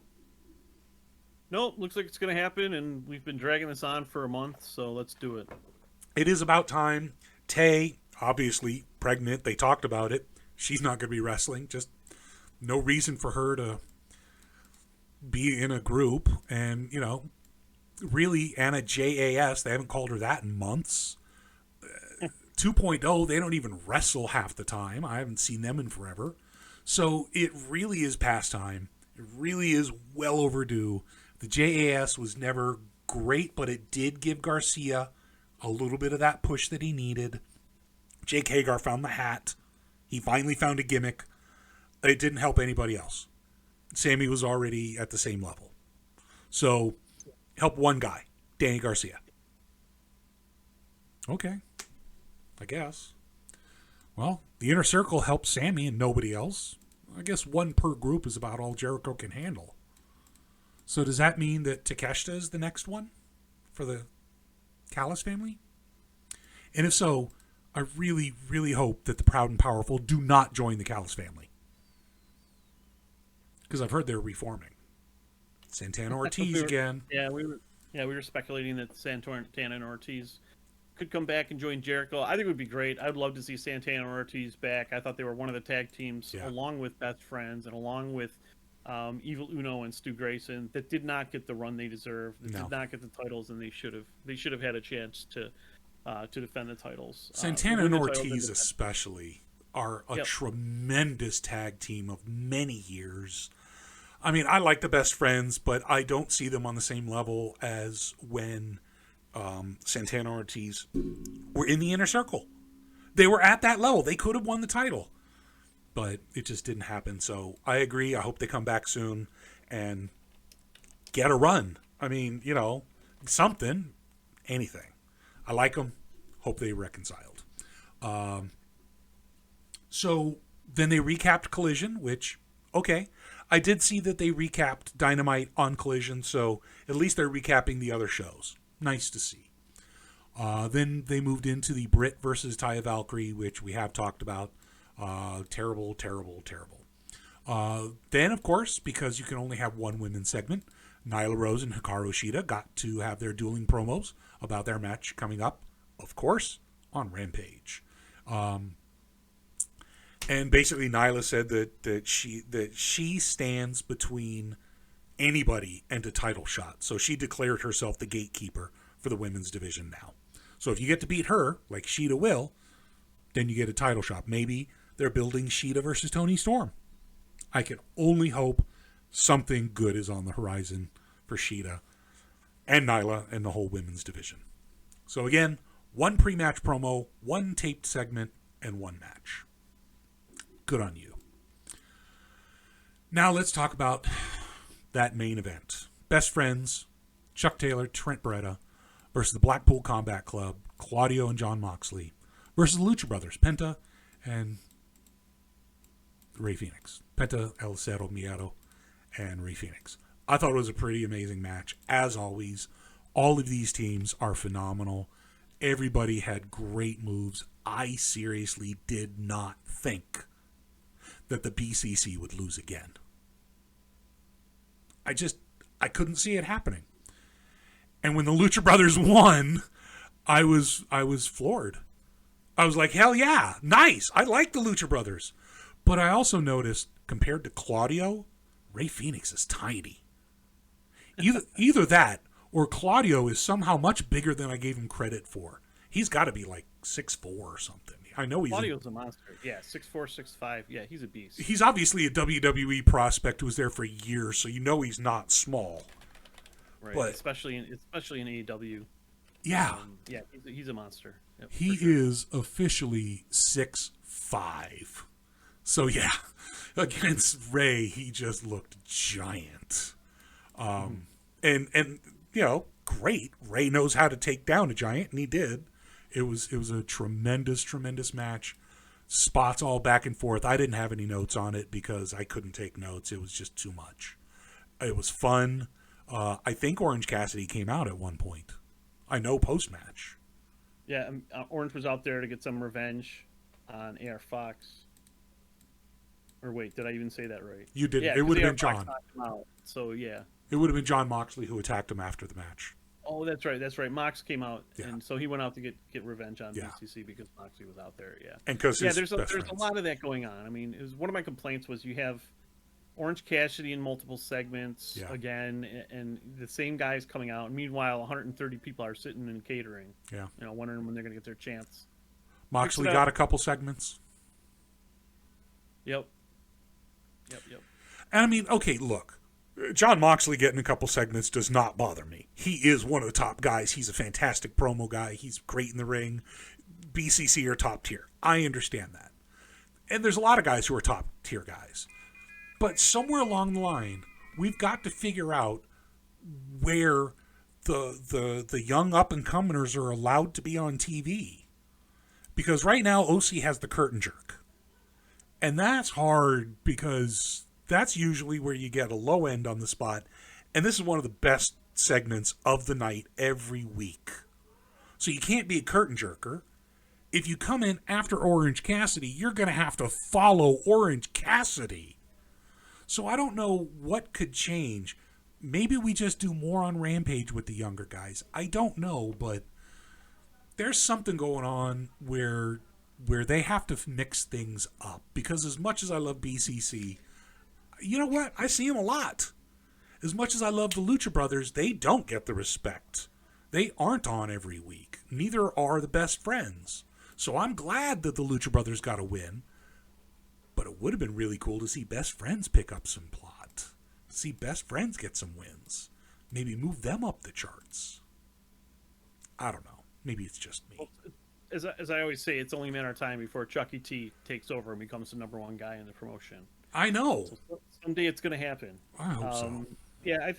Nope, looks like it's going to happen, and we've been dragging this on for a month, so let's do it. It is about time. Tay, obviously pregnant. They talked about it. She's not going to be wrestling. Just no reason for her to be in a group. And, you know, really, Anna JAS, they haven't called her that in months. 2.0, they don't even wrestle half the time. I haven't seen them in forever. So it really is past time. It really is well overdue. The JAS was never great, but it did give Garcia a little bit of that push that he needed. Jake Hagar found the hat. He finally found a gimmick. It didn't help anybody else. Sammy was already at the same level. So, help one guy, Danny Garcia. Okay. I guess. Well, the Inner Circle helped Sammy and nobody else. I guess one per group is about all Jericho can handle. So does that mean that Takeshita is the next one for the Callis family? And if so, I really, really hope that the Proud and Powerful do not join the Callis family. Because I've heard they're reforming. Santana Ortiz again. Yeah, we were speculating that Santana and Ortiz could come back and join Jericho. I think it would be great. I'd love to see Santana and Ortiz back. I thought they were one of the tag teams, along with Best Friends and along with Evil Uno and Stu Grayson, that did not get the run they deserved. That did not get the titles, and they should have had a chance to defend the titles. Santana and Ortiz especially are a tremendous tag team of many years. I mean, I like the Best Friends, but I don't see them on the same level as when Santana and Ortiz were in the Inner Circle. They were at that level. They could have won the title, but it just didn't happen. So I agree. I hope they come back soon and get a run. I mean, you know, something, anything. I like them. Hope they reconciled. So then they recapped Collision, which, okay. I did see that they recapped Dynamite on Collision, so at least they're recapping the other shows. Nice to see. Then they moved into the Britt versus Taya Valkyrie, which we have talked about. Terrible, terrible, terrible. Then, of course, because you can only have one women's segment, Nyla Rose and Hikaru Shida got to have their dueling promos about their match coming up, of course, on Rampage. And basically, Nyla said that she stands between anybody and a title shot. So she declared herself the gatekeeper for the women's division now. So if you get to beat her, like Shida will, then you get a title shot. Maybe they're building Shida versus Toni Storm. I can only hope something good is on the horizon for Shida and Nyla and the whole women's division. So again, one pre-match promo, one taped segment, and one match. Good on you. Now let's talk about that main event. Best Friends, Chuck Taylor, Trent Beretta versus the Blackpool Combat Club, Claudio and Jon Moxley versus the Lucha Brothers, Penta and Rey Fenix. Penta, El Cero Miedo, and Rey Fenix. I thought it was a pretty amazing match. As always, all of these teams are phenomenal. Everybody had great moves. I seriously did not think that the BCC would lose again. I couldn't see it happening. And when the Lucha Brothers won, I was floored. I was like, hell yeah, nice. I like the Lucha Brothers. But I also noticed, compared to Claudio, Rey Fenix is tiny. Either that, or Claudio is somehow much bigger than I gave him credit for. He's got to be like 6'4" or something. I know Claudio's a monster. Yeah, 6'4", 6'5". Yeah, he's a beast. He's obviously a WWE prospect who was there for years, so you know he's not small. Right, but, especially in AEW. Yeah. Yeah, he's a monster. Yep, he is officially 6'5". So yeah, against Ray, he just looked giant. And you know, great. Ray knows how to take down a giant, and he did. It was a tremendous, tremendous match. Spots all back and forth. I didn't have any notes on it because I couldn't take notes. It was just too much. It was fun. I think Orange Cassidy came out at one point. I know post-match. Yeah, Orange was out there to get some revenge on AR Fox. Or wait, did I even say that right? You didn't. Yeah, It because would have AR been Fox John. knocked him out. So yeah. It would have been John Moxley who attacked him after the match. Oh, that's right. That's right. Mox came out, Yeah. and so he went out to get revenge on Yeah. BCC because Moxley was out there. Yeah. And because Yeah, there's a lot of that going on. I mean, one of my complaints was you have Orange Cassidy in multiple segments again, and the same guys coming out. Meanwhile, 130 people are sitting and catering. Yeah. Wondering when they're going to get their chance. Moxley got a couple segments. Yep. And I mean, okay, look. John Moxley getting a couple segments does not bother me. He is one of the top guys. He's a fantastic promo guy. He's great in the ring. BCC are top tier. I understand that. And there's a lot of guys who are top tier guys. But somewhere along the line, we've got to figure out where the young up-and-comers are allowed to be on TV. Because right now, OC has the curtain jerk. And that's hard because that's usually where you get a low end on the spot. And this is one of the best segments of the night every week. So you can't be a curtain jerker. If you come in after Orange Cassidy, you're going to have to follow Orange Cassidy. So I don't know what could change. Maybe we just do more on Rampage with the younger guys. I don't know, but there's something going on where they have to mix things up. Because as much as I love BCC, you know what? I see them a lot. As much as I love the Lucha Brothers, they don't get the respect. They aren't on every week. Neither are the Best Friends. So I'm glad that the Lucha Brothers got a win. But it would have been really cool to see Best Friends pick up some plot. See Best Friends get some wins. Maybe move them up the charts. I don't know. Maybe it's just me. Well, as I always say, it's only a matter of time before Chucky T takes over and becomes the number one guy in the promotion. I know. So someday it's going to happen. I hope so. Yeah,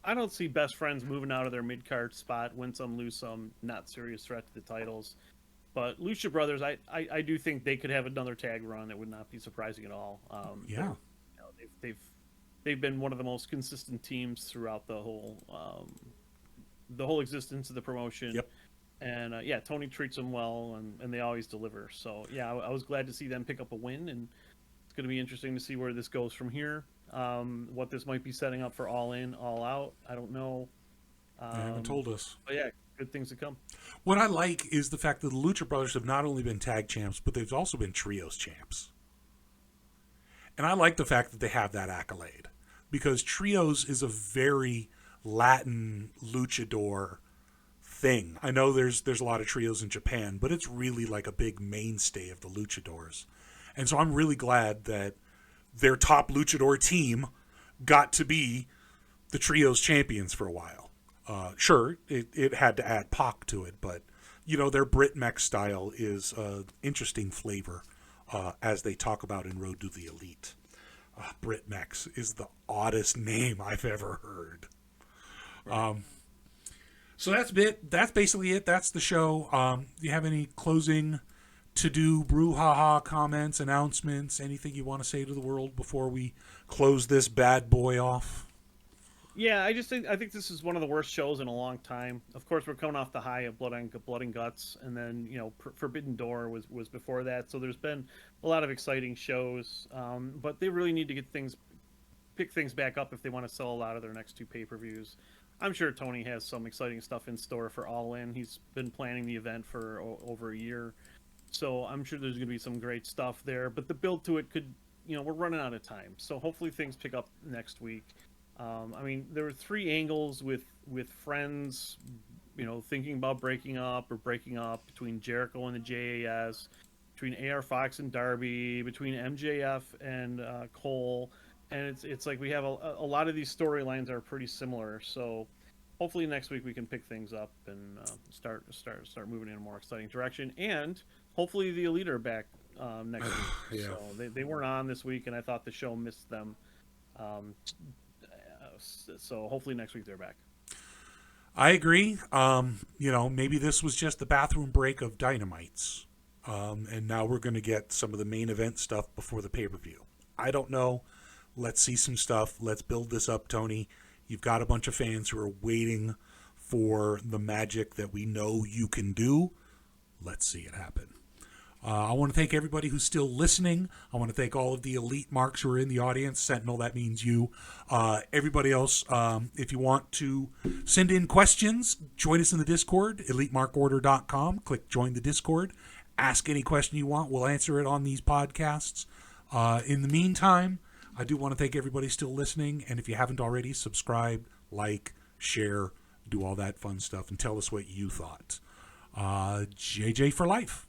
I don't see Best Friends moving out of their mid-card spot, win some, lose some, not serious threat to the titles. But Lucha Brothers, I do think they could have another tag run. That would not be surprising at all. They've been one of the most consistent teams throughout the whole existence of the promotion. Yep. And Tony treats them well, and they always deliver. So yeah, I was glad to see them pick up a win, and it's going to be interesting to see where this goes from here. What this might be setting up for All In, All Out, I don't know. They haven't told us. But yeah, good things to come. What I like is the fact that the Lucha Brothers have not only been tag champs, but they've also been trios champs. And I like the fact that they have that accolade. Because trios is a very Latin luchador thing. I know there's a lot of trios in Japan, but it's really like a big mainstay of the luchadors. And so I'm really glad that their top luchador team got to be the trios champions for a while. Sure, it had to add Pac to it, but their Brit Mech style is an interesting flavor, as they talk about in Road to the Elite. Brit Mex is the oddest name I've ever heard. Right. So that's basically it. That's the show. Do you have any closing to-do, brouhaha comments, announcements, anything you want to say to the world before we close this bad boy off? Yeah, I think this is one of the worst shows in a long time. Of course, we're coming off the high of Blood and Guts, and then Forbidden Door was before that. So there's been a lot of exciting shows, but they really need to pick things back up if they want to sell a lot of their next two pay-per-views. I'm sure Tony has some exciting stuff in store for All In. He's been planning the event for over a year, so I'm sure there's going to be some great stuff there. But the build to it could, we're running out of time. So hopefully things pick up next week. There were 3 angles with friends, thinking about breaking up between Jericho and the JAS, between AR Fox and Darby, between MJF and Cole, and it's like we have a lot of these storylines are pretty similar. So hopefully next week we can pick things up and start moving in a more exciting direction, and hopefully the Elite are back next week. Yeah. So they weren't on this week, and I thought the show missed them. So hopefully next week they're back. I agree. Maybe this was just the bathroom break of Dynamites. And now we're going to get some of the main event stuff before the pay-per-view. I don't know. Let's see some stuff. Let's build this up, Tony. You've got a bunch of fans who are waiting for the magic that we know you can do. let's see it happen. I want to thank everybody who's still listening. I want to thank all of the elite marks who are in the audience. Sentinel, that means you. Everybody else, if you want to send in questions, join us in the Discord, elitemarkorder.com. Click join the Discord. Ask any question you want. We'll answer it on these podcasts. In the meantime, I do want to thank everybody still listening. And if you haven't already, subscribe, like, share, do all that fun stuff, and tell us what you thought. JJ for life.